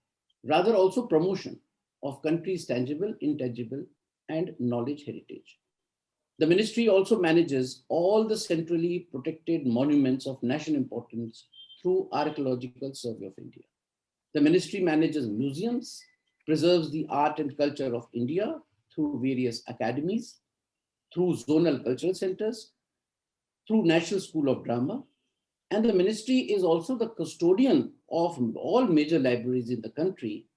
rather also promotion of country's tangible, intangible, and knowledge heritage. The ministry also manages all the centrally protected monuments of national importance through Archaeological Survey of India. The ministry manages museums, preserves the art and culture of India through various academies, through zonal cultural centers, through National School of Drama, and the ministry is also the custodian of all major libraries in the country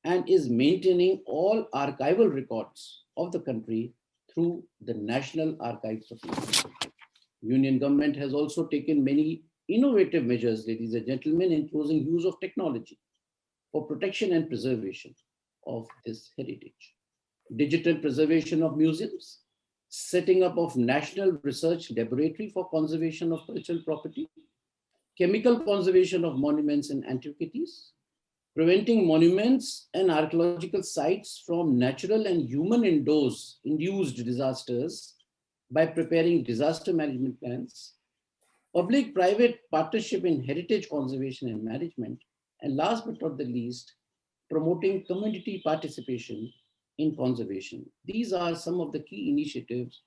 and is maintaining all archival records of the country through the National Archives of India. Union government has also taken many innovative measures, ladies and gentlemen, including use of technology for protection and preservation of this heritage. Digital preservation of museums, setting up of National Research Laboratory for conservation of cultural property, chemical conservation of monuments and antiquities, preventing monuments and archaeological sites from natural and human-induced disasters by preparing disaster management plans, public-private partnership in heritage conservation and management, and last but not the least, promoting community participation in conservation. These are some of the key initiatives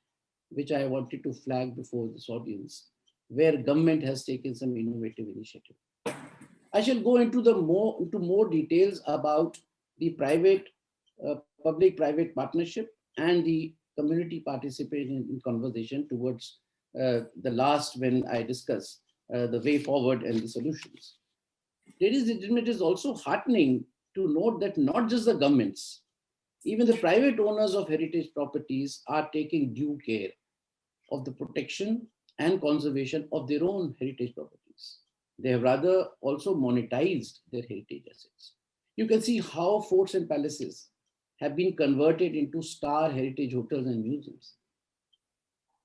which I wanted to flag before this audience, where government has taken some innovative initiative. I shall go into more details about the public-private partnership and the community participation in conversation towards the last when I discuss the way forward and the solutions. Ladies and gentlemen, it is also heartening to note that not just the governments, even the private owners of heritage properties are taking due care of the protection and conservation of their own heritage properties. They have rather also monetized their heritage assets. You can see how forts and palaces have been converted into star heritage hotels and museums.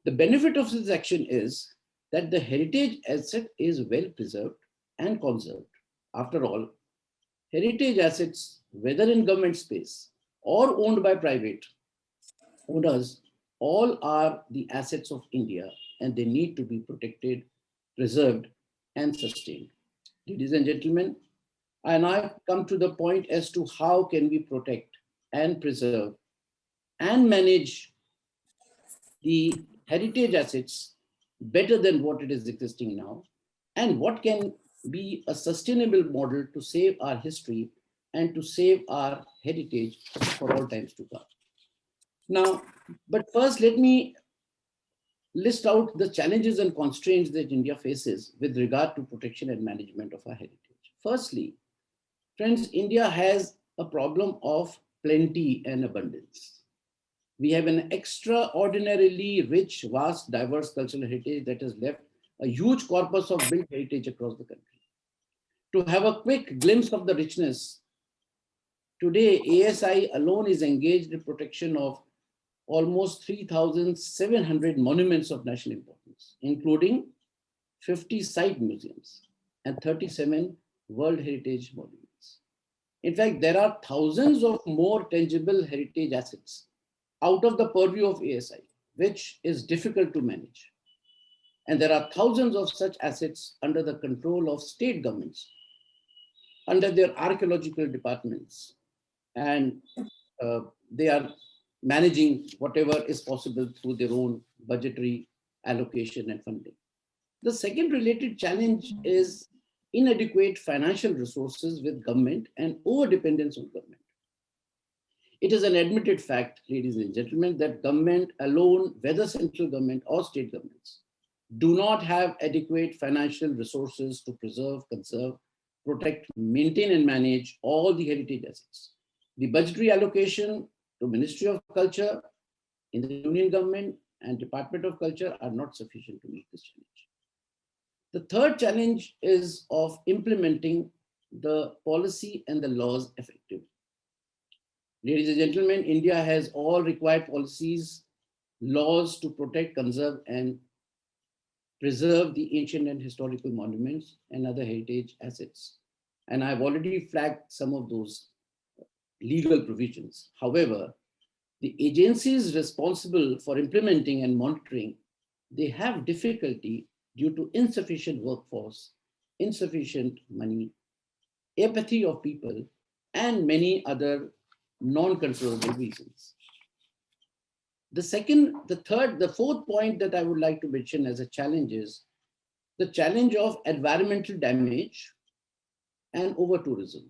The benefit of this action is that the heritage asset is well preserved and conserved. After all, heritage assets, whether in government space or owned by private owners, all are the assets of India and they need to be protected, preserved, and sustained. Ladies and gentlemen, I now come to the point as to how can we protect and preserve and manage the heritage assets better than what it is existing now, and what can be a sustainable model to save our history and to save our heritage for all times to come. Now, but first let me list out the challenges and constraints that India faces with regard to protection and management of our heritage. Firstly, friends, India has a problem of plenty and abundance. We have an extraordinarily rich, vast, diverse cultural heritage that has left a huge corpus of built heritage across the country. To have a quick glimpse of the richness, today ASI alone is engaged in protection of almost 3,700 monuments of national importance, including 50 site museums and 37 World Heritage Monuments. In fact, there are thousands of more tangible heritage assets out of the purview of ASI, which is difficult to manage. And there are thousands of such assets under the control of state governments, under their archaeological departments, and they are managing whatever is possible through their own budgetary allocation and funding. The second related challenge is inadequate financial resources with government and over-dependence on government. It is an admitted fact, ladies and gentlemen, that government alone, whether central government or state governments, do not have adequate financial resources to preserve, conserve, protect, maintain, and manage all the heritage assets. The budgetary allocation to Ministry of Culture in the Union government and Department of Culture are not sufficient to meet this challenge. The third challenge is of implementing the policy and the laws effectively. Ladies and gentlemen, India has all required policies, laws to protect, conserve, and preserve the ancient and historical monuments and other heritage assets. And I've already flagged some of those legal provisions. However, the agencies responsible for implementing and monitoring, they have difficulty due to insufficient workforce, insufficient money, apathy of people, and many other non-controllable reasons. The fourth point that I would like to mention as a challenge is the challenge of environmental damage and over-tourism.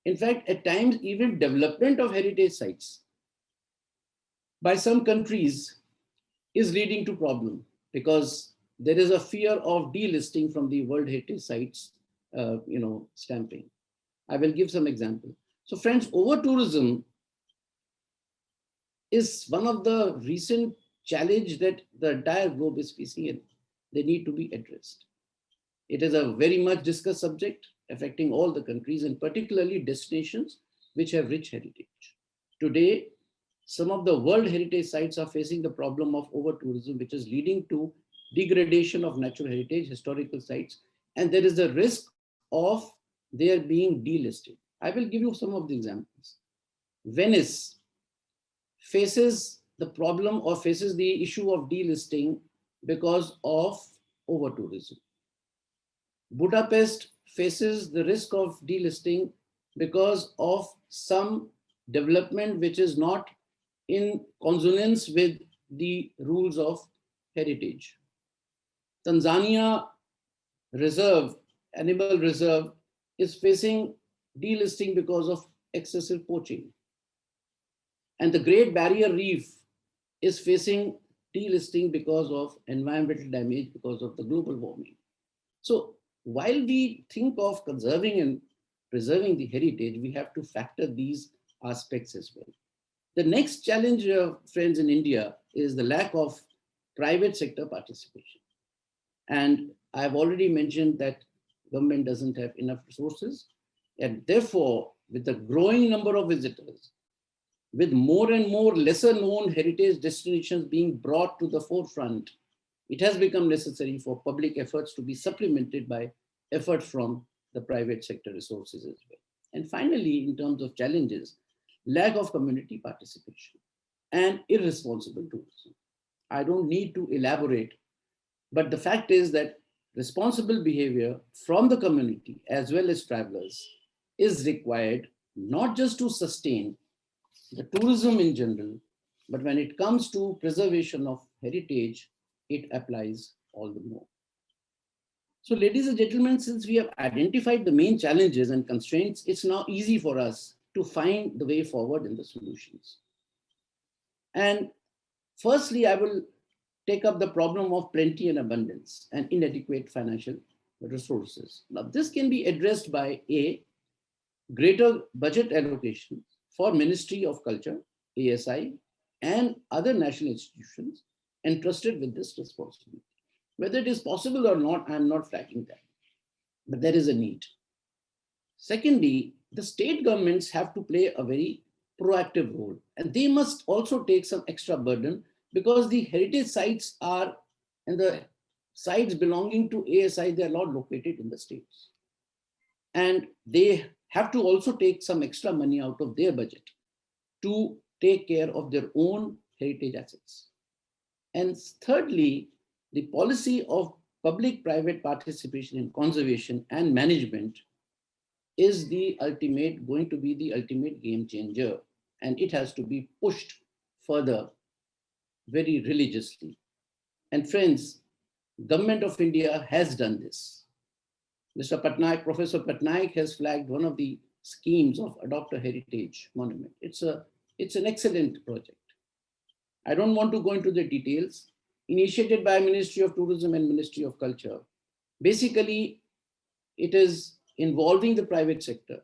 In fact, at times, even development of heritage sites by some countries is leading to problem because there is a fear of delisting from the World Heritage Sites, stamping. I will give some example. So friends, over-tourism is one of the recent challenge that the entire globe is facing and they need to be addressed. It is a very much discussed subject affecting all the countries and particularly destinations which have rich heritage. Today, some of the World Heritage Sites are facing the problem of over-tourism, which is leading to degradation of natural heritage, historical sites, and there is a risk of their being delisted. I will give you some of the examples. Venice faces the problem or faces the issue of delisting because of over-tourism. Budapest faces the risk of delisting because of some development which is not in consonance with the rules of heritage. Tanzania animal reserve is facing delisting because of excessive poaching. And the Great Barrier Reef is facing delisting because of environmental damage, because of the global warming. So while we think of conserving and preserving the heritage, we have to factor these aspects as well. The next challenge, friends, in India is the lack of private sector participation. And I've already mentioned that government doesn't have enough resources. And therefore, with the growing number of visitors, with more and more lesser known heritage destinations being brought to the forefront, it has become necessary for public efforts to be supplemented by effort from the private sector resources as well. And finally, in terms of challenges, lack of community participation and irresponsible tourism. I don't need to elaborate, but the fact is that responsible behavior from the community as well as travelers is required not just to sustain the tourism in general, but when it comes to preservation of heritage, it applies all the more. So ladies and gentlemen, since we have identified the main challenges and constraints, it's now easy for us to find the way forward in the solutions. And firstly, I will take up the problem of plenty and abundance and inadequate financial resources. Now, this can be addressed by a greater budget allocation for Ministry of Culture, ASI, and other national institutions entrusted with this responsibility. Whether it is possible or not, I'm not flagging that, but there is a need. Secondly, the state governments have to play a very proactive role, and they must also take some extra burden because the heritage sites are, and the sites belonging to ASI, they are not located in the states. And they have to also take some extra money out of their budget to take care of their own heritage assets. And thirdly, the policy of public-private participation in conservation and management is going to be the ultimate game changer, and it has to be pushed further very religiously. And friends, Government of India has done this. Mr. Patnaik, Professor Patnaik has flagged one of the schemes of Adopt a Heritage Monument. It's an excellent project. I don't want to go into the details. Initiated by Ministry of Tourism and Ministry of Culture. Basically, it is involving the private sector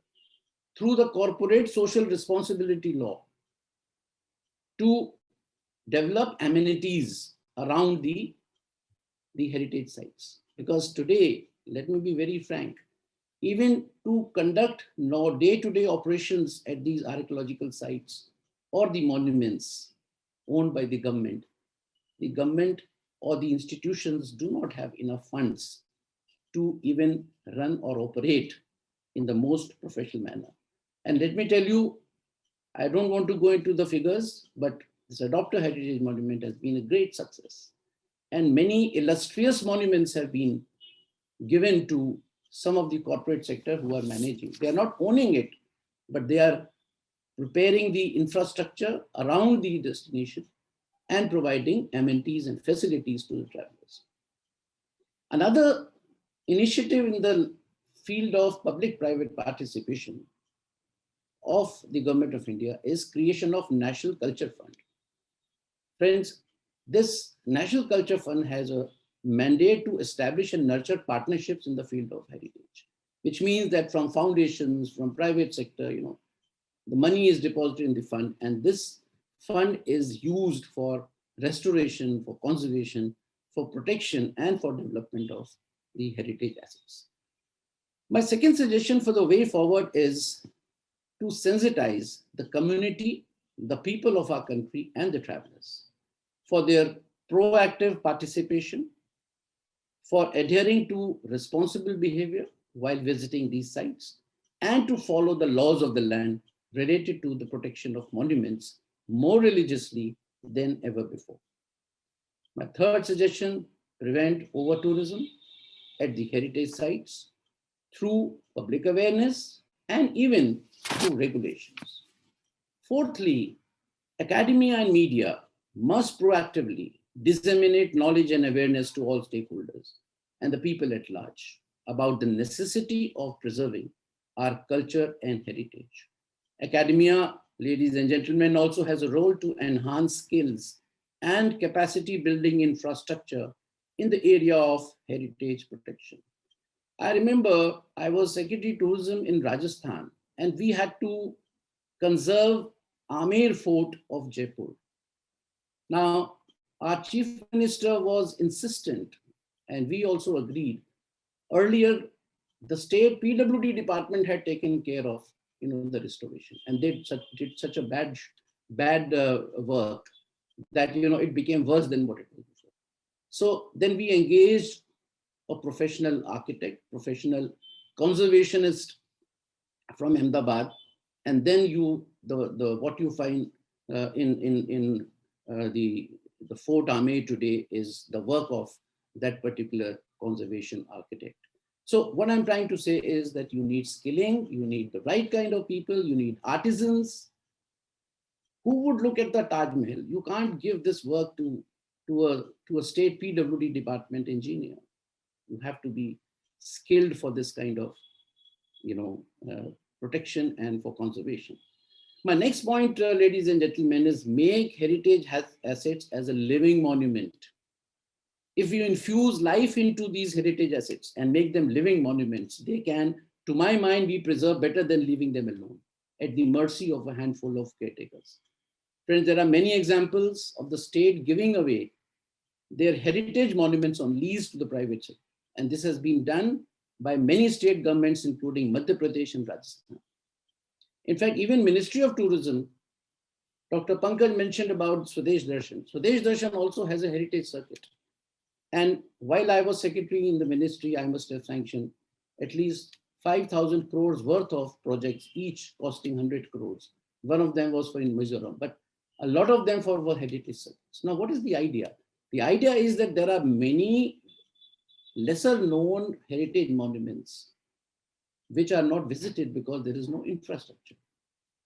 through the corporate social responsibility law to develop amenities around the heritage sites. Because today, let me be very frank, even to conduct day-to-day operations at these archaeological sites or the monuments owned by the government or the institutions do not have enough funds to even run or operate in the most professional manner. And let me tell you, I don't want to go into the figures, but this Adopt a Heritage Monument has been a great success. And many illustrious monuments have been given to some of the corporate sector who are managing. They are not owning it, but they are preparing the infrastructure around the destination and providing amenities and facilities to the travelers. Another initiative in the field of public-private participation of the Government of India is creation of National Culture Fund. Friends, this National Culture Fund has a mandate to establish and nurture partnerships in the field of heritage, which means that from foundations, from private sector, the money is deposited in the fund, and this fund is used for restoration, for conservation, for protection, and for development of the heritage assets. My second suggestion for the way forward is to sensitize the community, the people of our country, and the travelers for their proactive participation, for adhering to responsible behavior while visiting these sites, and to follow the laws of the land related to the protection of monuments more religiously than ever before. My third suggestion, prevent over-tourism at the heritage sites through public awareness and even through regulations. Fourthly, academia and media must proactively disseminate knowledge and awareness to all stakeholders and the people at large about the necessity of preserving our culture and heritage. Academia, ladies and gentlemen, also has a role to enhance skills and capacity building infrastructure in the area of heritage protection. I remember I was Secretary Tourism in Rajasthan, and we had to conserve Amer Fort of Jaipur. Now, our Chief Minister was insistent, and we also agreed. Earlier, the state PWD department had taken care of the restoration, and they did such a bad work that it became worse than what it was before. So then we engaged a professional architect, professional conservationist from Ahmedabad, and then what you find in the Fort Amer today is the work of that particular conservation architect. So what I'm trying to say is that you need skilling, you need the right kind of people, you need artisans who would look at the Taj Mahal. You can't give this work to a state PWD department engineer. You have to be skilled for this kind of protection and for conservation. My next point, ladies and gentlemen, is make heritage assets as a living monument. If you infuse life into these heritage assets and make them living monuments, they can, to my mind, be preserved better than leaving them alone at the mercy of a handful of caretakers. Friends, there are many examples of the state giving away their heritage monuments on lease to the private sector. And this has been done by many state governments, including Madhya Pradesh and Rajasthan. In fact, even Ministry of Tourism, Dr. Pankaj mentioned about Swadesh Darshan. Swadesh Darshan also has a heritage circuit. And while I was secretary in the ministry, I must have sanctioned at least 5,000 crores worth of projects, each costing 100 crores. One of them was for in Mizoram, but a lot of them were heritage circuits. Now, what is the idea? The idea is that there are many lesser known heritage monuments which are not visited because there is no infrastructure.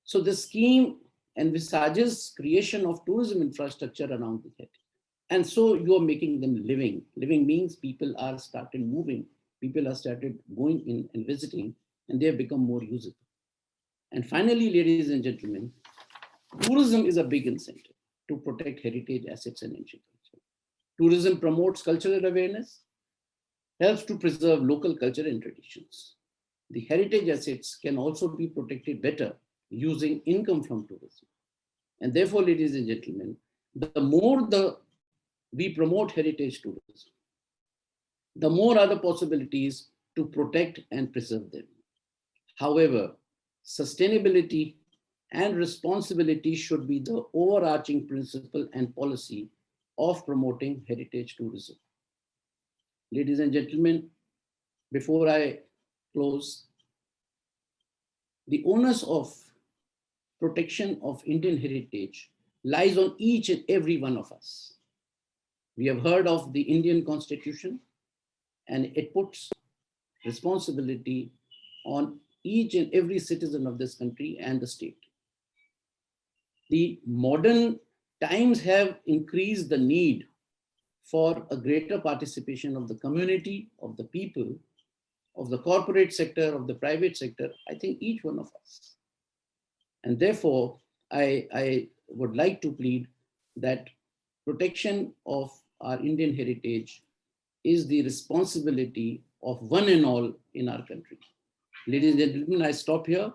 So the scheme envisages creation of tourism infrastructure around the heritage. And so you are making them living. Living means people are started moving People have started going in and visiting, and they have become more usable. And finally, ladies and gentlemen, tourism is a big incentive to protect heritage assets and ancient culture. Tourism promotes cultural awareness, helps to preserve local culture and traditions. The heritage assets can also be protected better using income from tourism. And therefore, ladies and gentlemen, the more we promote heritage tourism, the more are the possibilities to protect and preserve them. However, sustainability and responsibility should be the overarching principle and policy of promoting heritage tourism. Ladies and gentlemen, before I close, the onus of protection of Indian heritage lies on each and every one of us. We have heard of the Indian Constitution, and it puts responsibility on each and every citizen of this country and the state. The modern times have increased the need for a greater participation of the community, of the people, of the corporate sector, of the private sector, I think each one of us. And therefore, I would like to plead that protection of our Indian heritage is the responsibility of one and all in our country. Ladies and gentlemen, I stop here.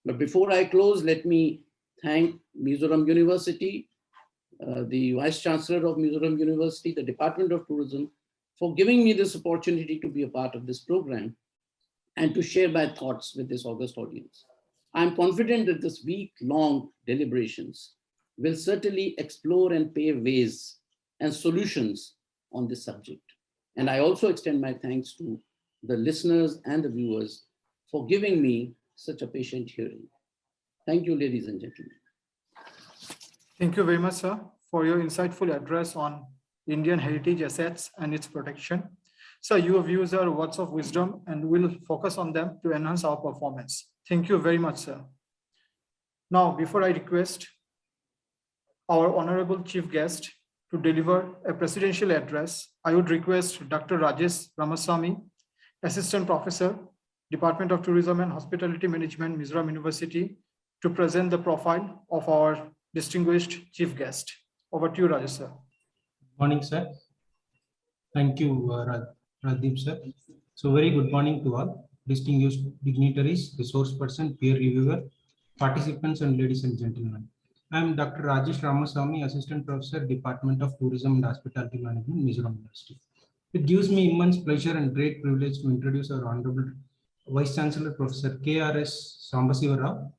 But before I close, let me thank Mizoram University, the Vice Chancellor of Mizoram University, the Department of Tourism, for giving me this opportunity to be a part of this program and to share my thoughts with this august audience. I'm confident that this week-long deliberations will certainly explore and pave ways and solutions on this subject. And I also extend my thanks to the listeners and the viewers for giving me such a patient hearing. Thank you, ladies and gentlemen. Thank you very much, sir, for your insightful address on Indian heritage assets and its protection. So your views are words of wisdom, and we'll focus on them to enhance our performance. Thank you very much, sir. Now, before I request our honorable chief guest to deliver a presidential address, I would request Dr. Rajesh Ramaswamy, Assistant Professor, Department of Tourism and Hospitality Management, Mizoram University, to present the profile of our distinguished chief guest. Over to you, Rajesh, sir. Morning, sir. Thank you, Radip, sir. So very good morning to all distinguished dignitaries, resource person, peer reviewer, participants, and ladies and gentlemen. I am Dr. Rajesh Ramaswamy, Assistant Professor, Department of Tourism and Hospitality Management, Mizoram University. It gives me immense pleasure and great privilege to introduce our Honorable Vice Chancellor, Professor K.R.S. Sambasiva Rao.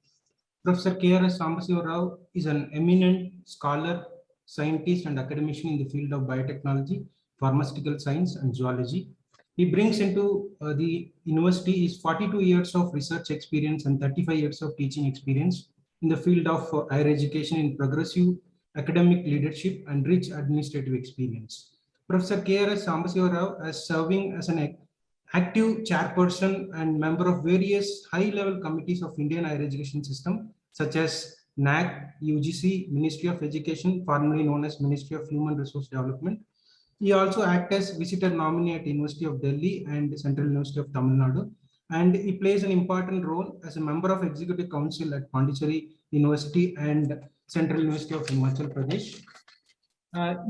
Professor K.R.S. Sambasiva Rao is an eminent scholar, scientist, and academician in the field of biotechnology, pharmaceutical science, and zoology. He brings into the university his 42 years of research experience and 35 years of teaching experience in the field of higher education in progressive academic leadership and rich administrative experience. Professor K.R.S. Sambasiva Rao is serving as an active chairperson and member of various high-level committees of Indian higher education system, such as NAC, UGC, Ministry of Education, formerly known as Ministry of Human Resource Development. He also acts as visitor nominee at University of Delhi and Central University of Tamil Nadu, and he plays an important role as a member of Executive Council at Pondicherry University and Central University of Himachal Pradesh.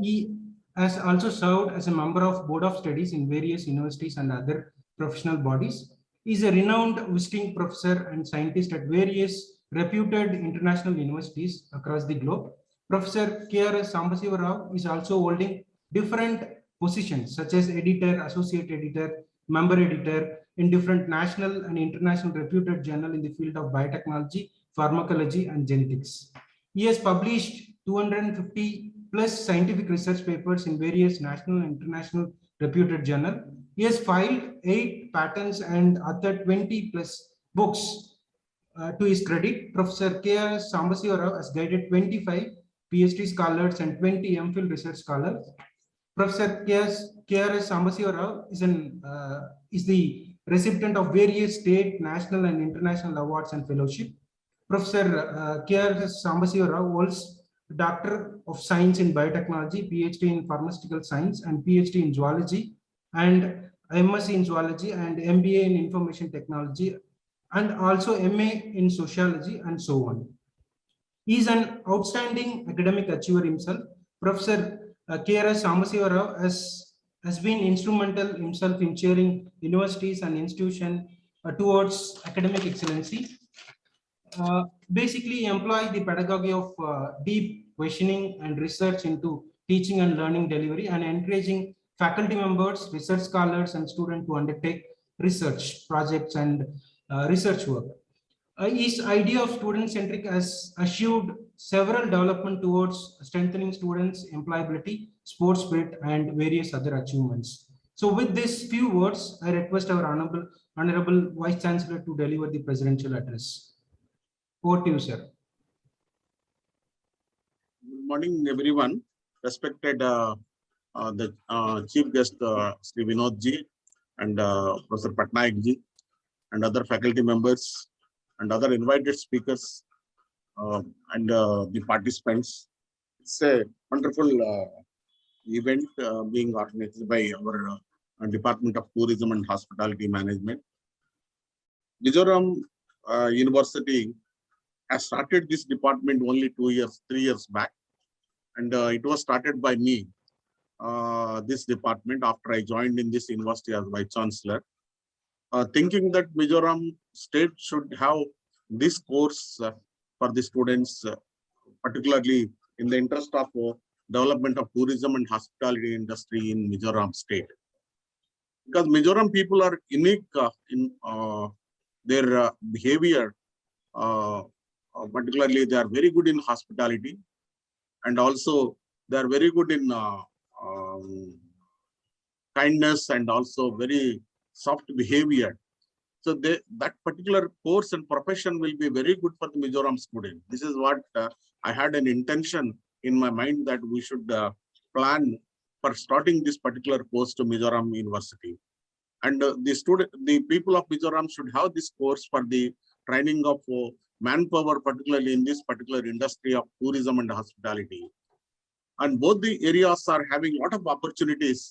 He has also served as a member of Board of Studies in various universities and other professional bodies. He is a renowned visiting professor and scientist at various reputed international universities across the globe. Professor K.R.S. Sambasiva Rao is also holding different positions such as editor, associate editor, member editor in different national and international reputed journal in the field of biotechnology, pharmacology, and genetics. He has published 250 plus scientific research papers in various national and international reputed journal. He has filed 8 patents and authored 20 plus books. To his credit, Professor K.R.S. Sambasiva Rao has guided 25 PhD scholars and 20 MPhil research scholars. Professor K.R.S. Sambasiva Rao is the recipient of various state, national, and international awards and fellowship. Professor K.R.S. Sambasiva Rao holds Doctor of Science in Biotechnology, PhD in Pharmaceutical Science, and PhD in Zoology, and MSc in Zoology, and MBA in Information Technology, and also MA in Sociology, and so on. He is an outstanding academic achiever himself. Professor K.R.S. Sambasiva Rao has been instrumental himself in chairing universities and institutions towards academic excellency. Basically employ the pedagogy of deep questioning and research into teaching and learning delivery, and encouraging faculty members, research scholars, and students to undertake research projects and research work. His idea of student-centric has assured several development towards strengthening students' employability, sports spirit, and various other achievements. So with these few words, I request our Honorable Vice Chancellor to deliver the presidential address. Over to you, sir. Good morning, everyone. Respected the chief guest, Sri Vinod ji, and Professor Patnaik ji, and other faculty members, and other invited speakers, and the participants. It's a wonderful event being organized by our Department of Tourism and Hospitality Management. Mizoram University has started this department only 3 years back, and it was started by me, this department, after I joined in this university as Vice Chancellor, thinking that Mizoram state should have this course for the students, particularly in the interest of development of tourism and hospitality industry in Mizoram state. Because Mizoram people are unique in their behavior. Particularly, they are very good in hospitality, and also they are very good in kindness, and also very soft behavior. So that particular course and profession will be very good for the Mizoram student. This is what I had an intention in my mind, that we should plan for starting this particular course to Mizoram University. And the people of Mizoram should have this course for the training of manpower, particularly in this particular industry of tourism and hospitality. And both the areas are having a lot of opportunities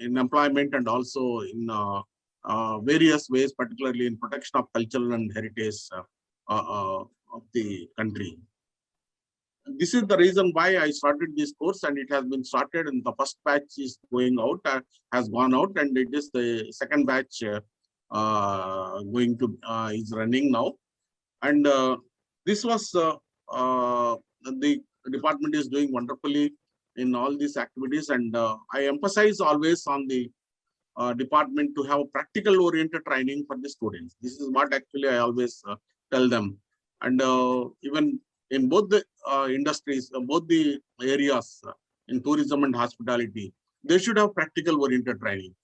in employment, and also in various ways, particularly in protection of cultural and heritage of the country. This is the reason why I started this course, and it has been started, and the first batch is going out, has gone out, and it is the second batch is running now. And this was the department is doing wonderfully in all these activities, and I emphasize always on the department to have practical oriented training for the students. This is what actually I always tell them. And even in both the industries, both the areas in tourism and hospitality, they should have practical oriented training.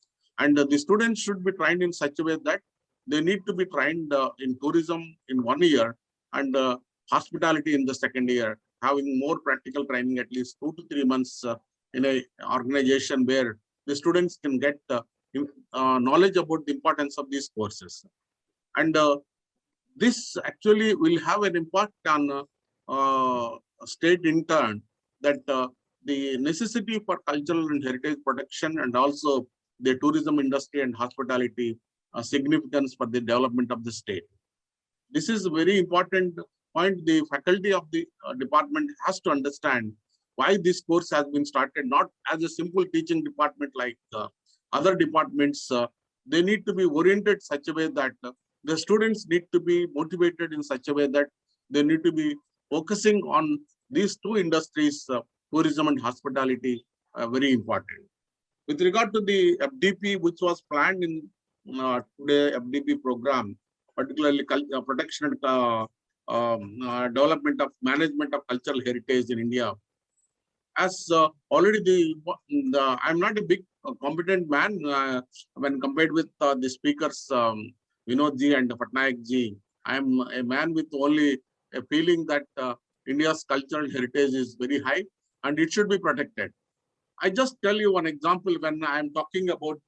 And the students should be trained in such a way that they need to be trained in tourism in 1 year, and hospitality in the second year, having more practical training at least 2 to 3 months in an organization where the students can get knowledge about the importance of these courses. And this actually will have an impact on state in turn, that the necessity for cultural and heritage protection, and also the tourism industry and hospitality significance for the development of the state. This is a very important point. The faculty of the department has to understand why this course has been started, not as a simple teaching department like other departments. They need to be oriented such a way that the students need to be motivated in such a way that they need to be focusing on these two industries, tourism and hospitality, very important. With regard to the FDP, which was planned in today FDP program, particularly protection and development of management of cultural heritage in India, as already I'm not a big competent man when compared with the speakers Vinod ji and Patnaik ji. I'm a man with only a feeling that India's cultural heritage is very high and it should be protected. I just tell you one example. When I'm talking about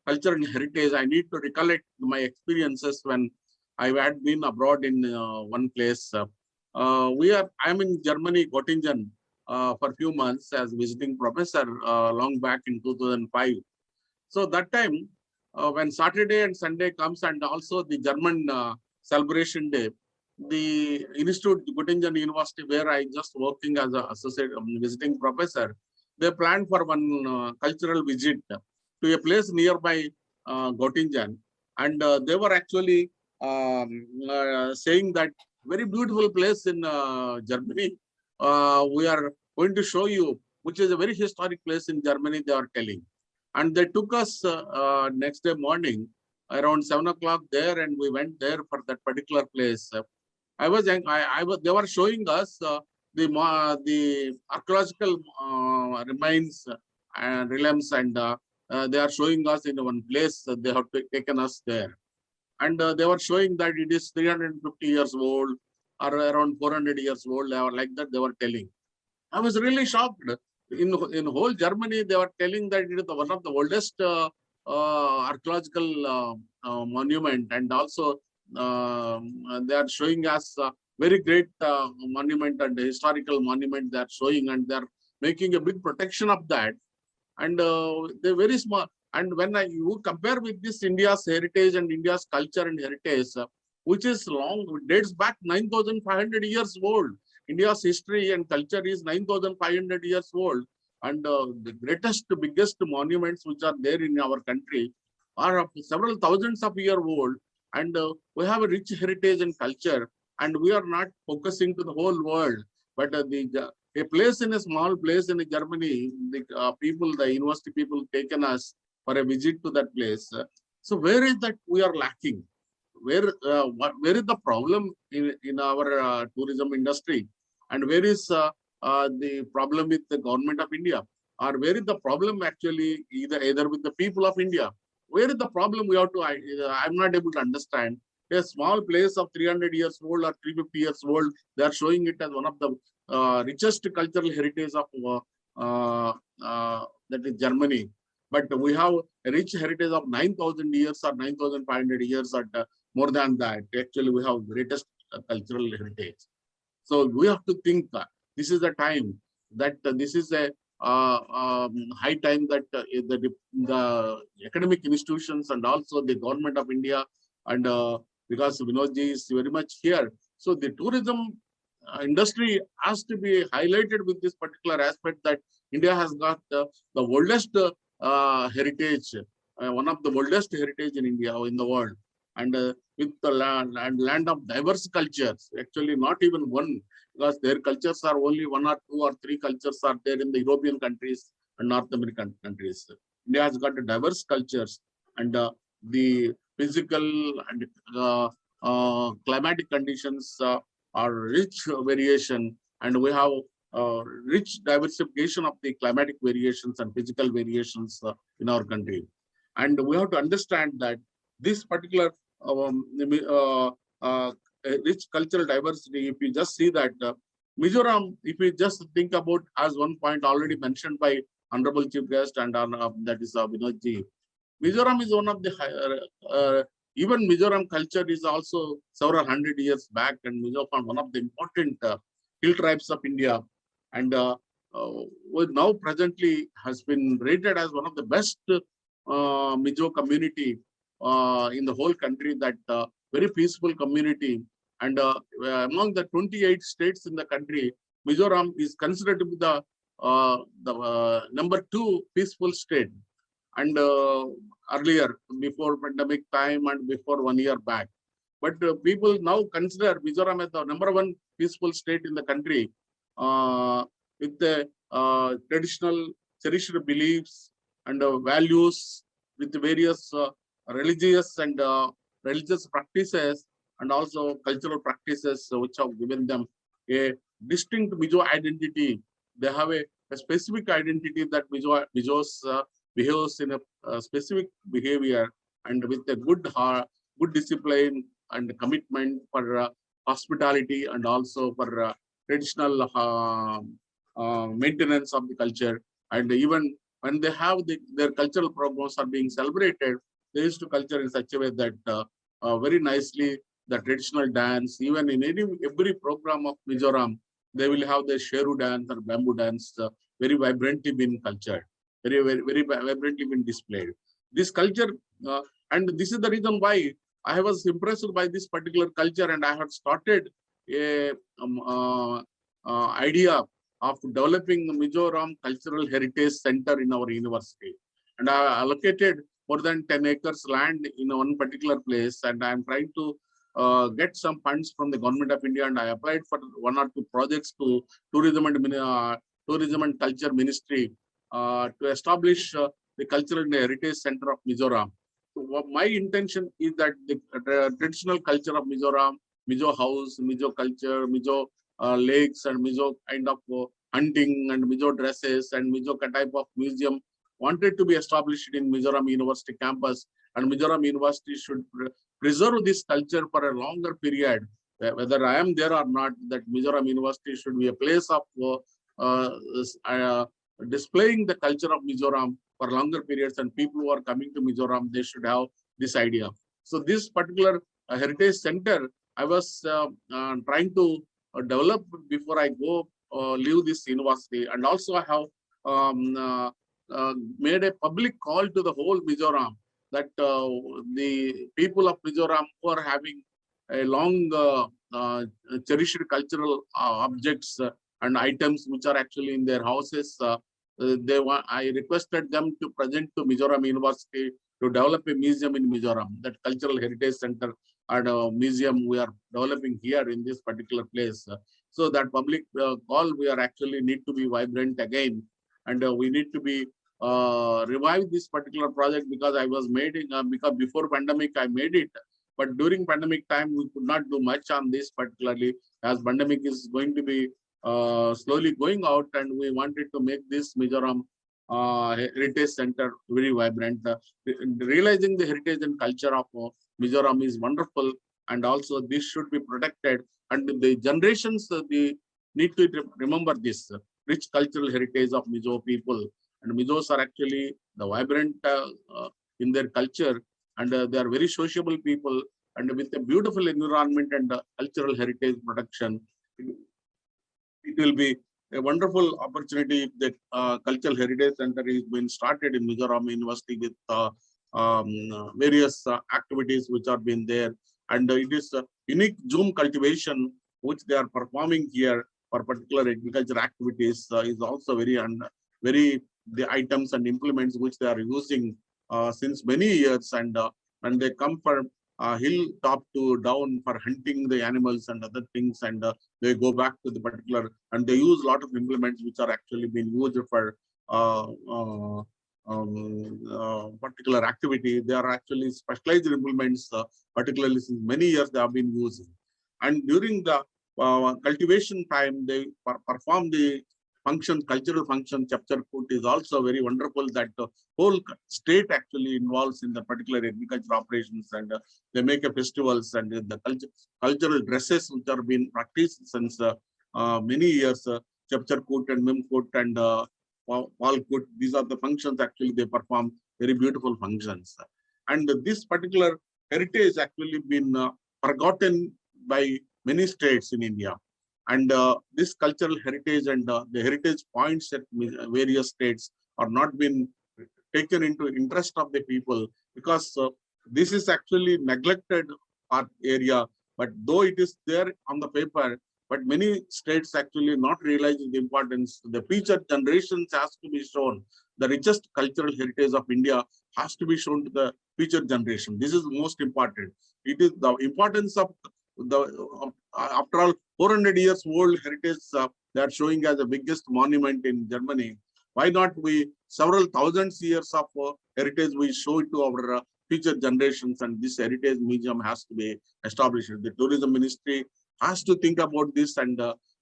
culture and heritage, I need to recollect my experiences when I had been abroad in one place. I'm in Germany, Göttingen, for a few months as visiting professor long back in 2005. So that time, when Saturday and Sunday comes and also the German celebration day, the Institute, Göttingen University, where I just working as an associate visiting professor, they planned for one cultural visit to a place nearby Göttingen. And they were actually saying that very beautiful place in Germany. We are going to show you, which is a very historic place in Germany, they are telling. And they took us next day morning around 7 o'clock there, and we went there for that particular place. They were showing us the archaeological remains and realms, and they are showing us in one place. They have taken us there, and they were showing that it is 350 years old or around 400 years old. They were like that. They were telling. I was really shocked. In whole Germany, they were telling that it is one of the oldest archaeological monument, and also they are showing us very great monument and historical monument. They are showing, and they are making a big protection of that. And they're very small. And when you compare with this India's heritage and India's culture and heritage, which is long, dates back 9,500 years old. India's history and culture is 9,500 years old. And the greatest, biggest monuments which are there in our country are of several thousands of years old. And we have a rich heritage and culture. And we are not focusing to the whole world. But a place in a small place in Germany, the university people taken us for a visit to that place. So where is that we are lacking? Where is the problem in our tourism industry? And where is the problem with the government of India? Or where is the problem actually either with the people of India? Where is the problem we have to, I'm not able to understand. A small place of 300 years old or 350 years old, they are showing it as one of the richest cultural heritage of that is Germany. But we have a rich heritage of 9,000 years or 9,500 years or more than that. Actually, we have greatest cultural heritage. So we have to think this is the time that this is a high time that the academic institutions and also the government of India, and because Vinodji is very much here, so the tourism industry has to be highlighted with this particular aspect that India has got the oldest heritage, one of the oldest heritage in India, in the world, and with the land of diverse cultures, actually not even one, because their cultures are only 1 or 2 or 3 cultures are there in the European countries and North American countries. India has got diverse cultures, and the physical and climatic conditions are rich variation, and we have rich diversification of the climatic variations and physical variations in our country. And we have to understand that this particular rich cultural diversity, if you just see that Mizoram, if you just think about, as one point already mentioned by Honorable Chief Guest and that is Vinodji, Mizoram is one of the even Mizoram culture is also several hundred years back, and Mizoram one of the important hill tribes of India, and now presently has been rated as one of the best Mizo community in the whole country, that very peaceful community. And among the 28 states in the country, Mizoram is considered to be the number 2 peaceful state. And earlier, before pandemic time and before 1 year back. But people now consider Mizoram as the number 1 peaceful state in the country, with the traditional cherished beliefs and values, with various religious and religious practices and also cultural practices, which have given them a distinct Mizo identity. They have a specific identity that Mizos behaves in a specific behavior, and with a good discipline and commitment for hospitality, and also for traditional maintenance of the culture. And even when they have their cultural programs are being celebrated, they used to culture in such a way that very nicely the traditional dance, even in every program of Mizoram, they will have the Sheru dance or bamboo dance, very vibrantly been cultured, very vibrantly been displayed. this culture, and this is the reason why I was impressed by this particular culture, and I had started a idea of developing the Mizoram Cultural Heritage Center in our university. And I allocated more than 10 acres land in one particular place, and I am trying to get some funds from the Government of India, and I applied for 1 or 2 projects to Tourism and Culture Ministry to establish the Cultural and Heritage Center of Mizoram. So my intention is that the traditional culture of Mizoram, Mizo house, Mizo culture, Mizo lakes, and Mizo kind of hunting, and Mizo dresses, and Mizo type of museum wanted to be established in Mizoram University campus, and Mizoram University should preserve this culture for a longer period. Whether I am there or not, that Mizoram University should be a place of displaying the culture of Mizoram for longer periods, and people who are coming to Mizoram, they should have this idea. So this particular heritage center, I was trying to develop before I go leave this university, and also I have made a public call to the whole Mizoram that the people of Mizoram who are having a long cherished cultural objects and items which are actually in their houses, I requested them to present to Mizoram University to develop a museum in Mizoram, that cultural heritage center and a museum we are developing here in this particular place. So that public call, we are actually need to be vibrant again, and we need to be revive this particular project, because I was made because before pandemic I made it, but during pandemic time we could not do much on this, particularly as pandemic is going to be slowly going out, and we wanted to make this Mizoram Heritage Center very vibrant. Realizing the heritage and culture of Mizoram is wonderful, and also this should be protected, and the generations they need to remember this rich cultural heritage of Mizo people. And Mizos are actually the vibrant in their culture, and they are very sociable people, and with a beautiful environment and cultural heritage protection, it will be a wonderful opportunity if the Cultural Heritage Center is being started in Mizoram University with various activities which are being there. And it is a unique Zoom cultivation which they are performing here for particular agriculture activities is also very the items and implements which they are using since many years, and they come from hilltop to down for hunting the animals and other things, and they go back to the particular, and they use a lot of implements which are actually being used for particular activity. They are actually specialized implements, particularly since many years they have been using. And during the cultivation time, they perform the function, cultural function. Chapter food is also very wonderful, that the whole state actually involves in the particular agriculture operations, and they make a festivals, and the cultural dresses which are being practiced since many years. Chapter coat and mim coat and wall coat, these are the functions actually they perform, very beautiful functions. And this particular heritage actually been forgotten by many states in India. And this cultural heritage and the heritage points at various states are not been taken into interest of the people, because this is actually neglected area. But though it is there on the paper, but many states actually not realizing the importance. The future generations has to be shown. The richest cultural heritage of India has to be shown to the future generation. This is most important. It is the importance of the after all 400 years old heritage they are showing as the biggest monument in Germany. Why not we several thousands years of heritage we show it to our future generations, and this heritage museum has to be established. The tourism ministry has to think about this, and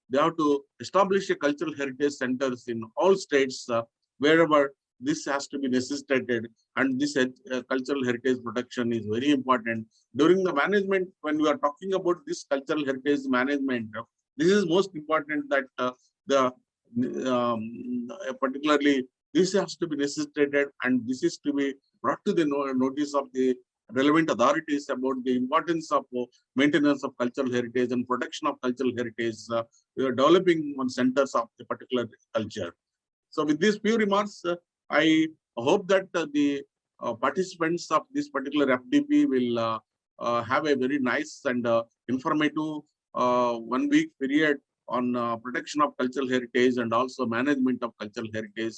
they have to establish a cultural heritage centers in all states wherever this has to be necessitated. And this cultural heritage protection is very important. During the management, when we are talking about this cultural heritage management, this is most important, that particularly this has to be necessitated, and this is to be brought to the notice of the relevant authorities about the importance of maintenance of cultural heritage and protection of cultural heritage. We are developing one centers of the particular culture. So with these few remarks, I hope that the participants of this particular FDP will have a very nice and informative 1 week period on protection of cultural heritage and also management of cultural heritage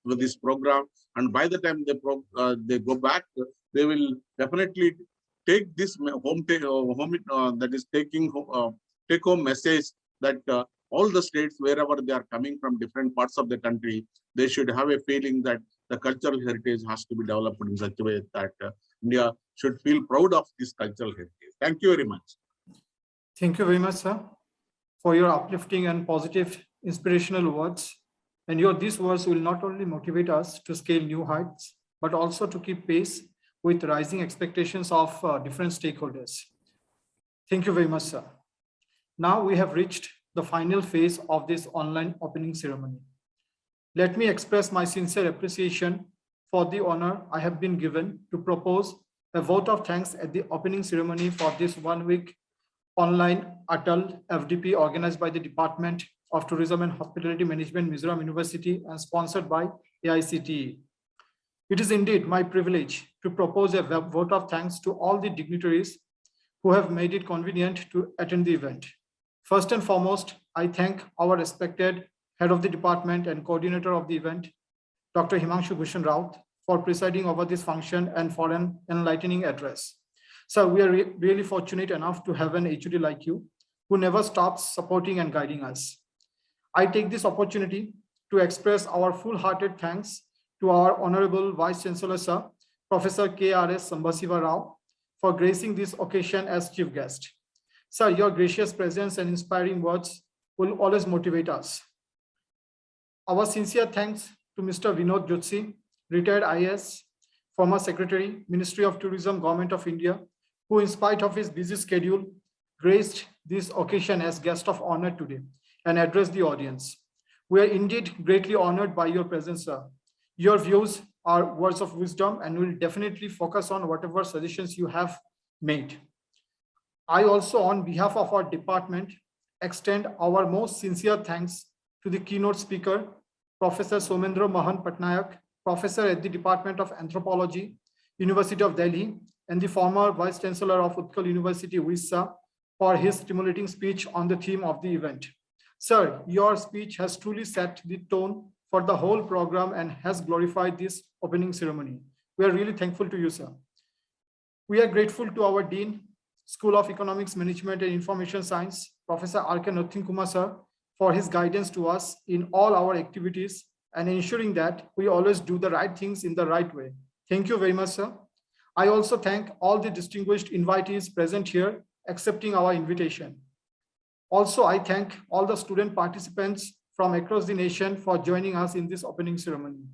with this program. And by the time they go back, they will definitely take this that is take home message that all the states, wherever they are coming from different parts of the country, they should have a feeling that the cultural heritage has to be developed in such a way that India should feel proud of this cultural heritage. Thank you very much. Thank you very much, sir, for your uplifting and positive inspirational words. And these words will not only motivate us to scale new heights, but also to keep pace with rising expectations of different stakeholders. Thank you very much, sir. Now we have reached the final phase of this online opening ceremony. Let me express my sincere appreciation for the honor I have been given to propose a vote of thanks at the opening ceremony for this 1 week online Untitled FDP organized by the Department of Tourism and Hospitality Management, Mizoram University, and sponsored by AICTE. It is indeed my privilege to propose a vote of thanks to all the dignitaries who have made it convenient to attend the event. First and foremost, I thank our respected head of the department and coordinator of the event, Dr. Himanshu Bhushan Raut, for presiding over this function and for an enlightening address. So we are really fortunate enough to have an HOD like you, who never stops supporting and guiding us. I take this opportunity to express our full-hearted thanks to our Honorable Vice Chancellor, Sir, Professor K.R.S. Sambasiva Rao, for gracing this occasion as chief guest. Sir, your gracious presence and inspiring words will always motivate us. Our sincere thanks to Mr. Vinod Jutsi, retired IAS, former Secretary, Ministry of Tourism, Government of India, who in spite of his busy schedule, graced this occasion as guest of honor today and addressed the audience. We are indeed greatly honored by your presence, sir. Your views are words of wisdom and will definitely focus on whatever suggestions you have made. I also, on behalf of our department, extend our most sincere thanks to the keynote speaker, Professor Somendra Mahan Patnaik, professor at the Department of Anthropology, University of Delhi, and the former Vice Chancellor of Utkal University, Orissa, for his stimulating speech on the theme of the event. Sir, your speech has truly set the tone for the whole program and has glorified this opening ceremony. We are really thankful to you, sir. We are grateful to our Dean, School of Economics, Management and Information Science, Professor R.K. Nathin Kumar, sir, for his guidance to us in all our activities and ensuring that we always do the right things in the right way. Thank you very much, sir. I also thank all the distinguished invitees present here, accepting our invitation. Also, I thank all the student participants from across the nation for joining us in this opening ceremony.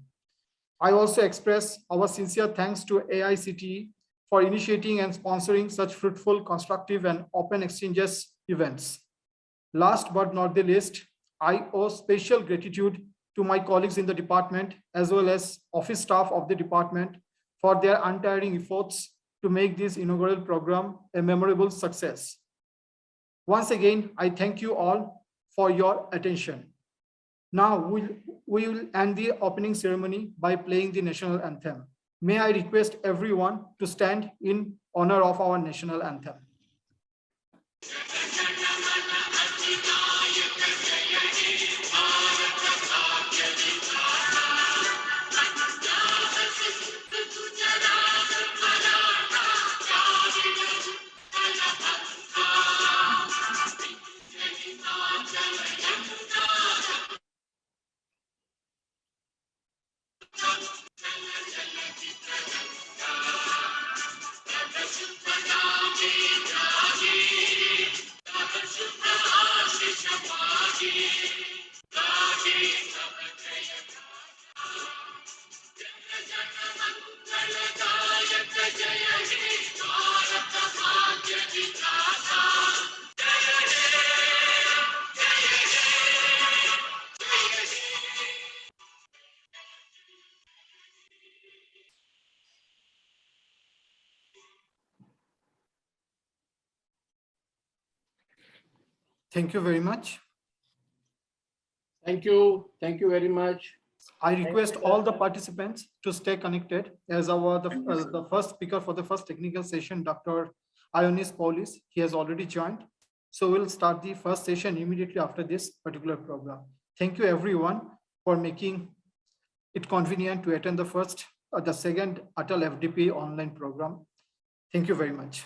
I also express our sincere thanks to AICTE for initiating and sponsoring such fruitful, constructive, and open exchanges events. Last but not the least, I owe special gratitude to my colleagues in the department as well as office staff of the department for their untiring efforts to make this inaugural program a memorable success. Once again, I thank you all for your attention. Now we will end the opening ceremony by playing the national anthem. May I request everyone to stand in honor of our national anthem. Thank you very much. Thank you. Thank you very much. I request all the participants to stay connected as the first speaker for the first technical session, Dr. Ionis Paulis. He has already joined. So we'll start the first session immediately after this particular program. Thank you everyone for making it convenient to attend the second Atal FDP online program. Thank you very much.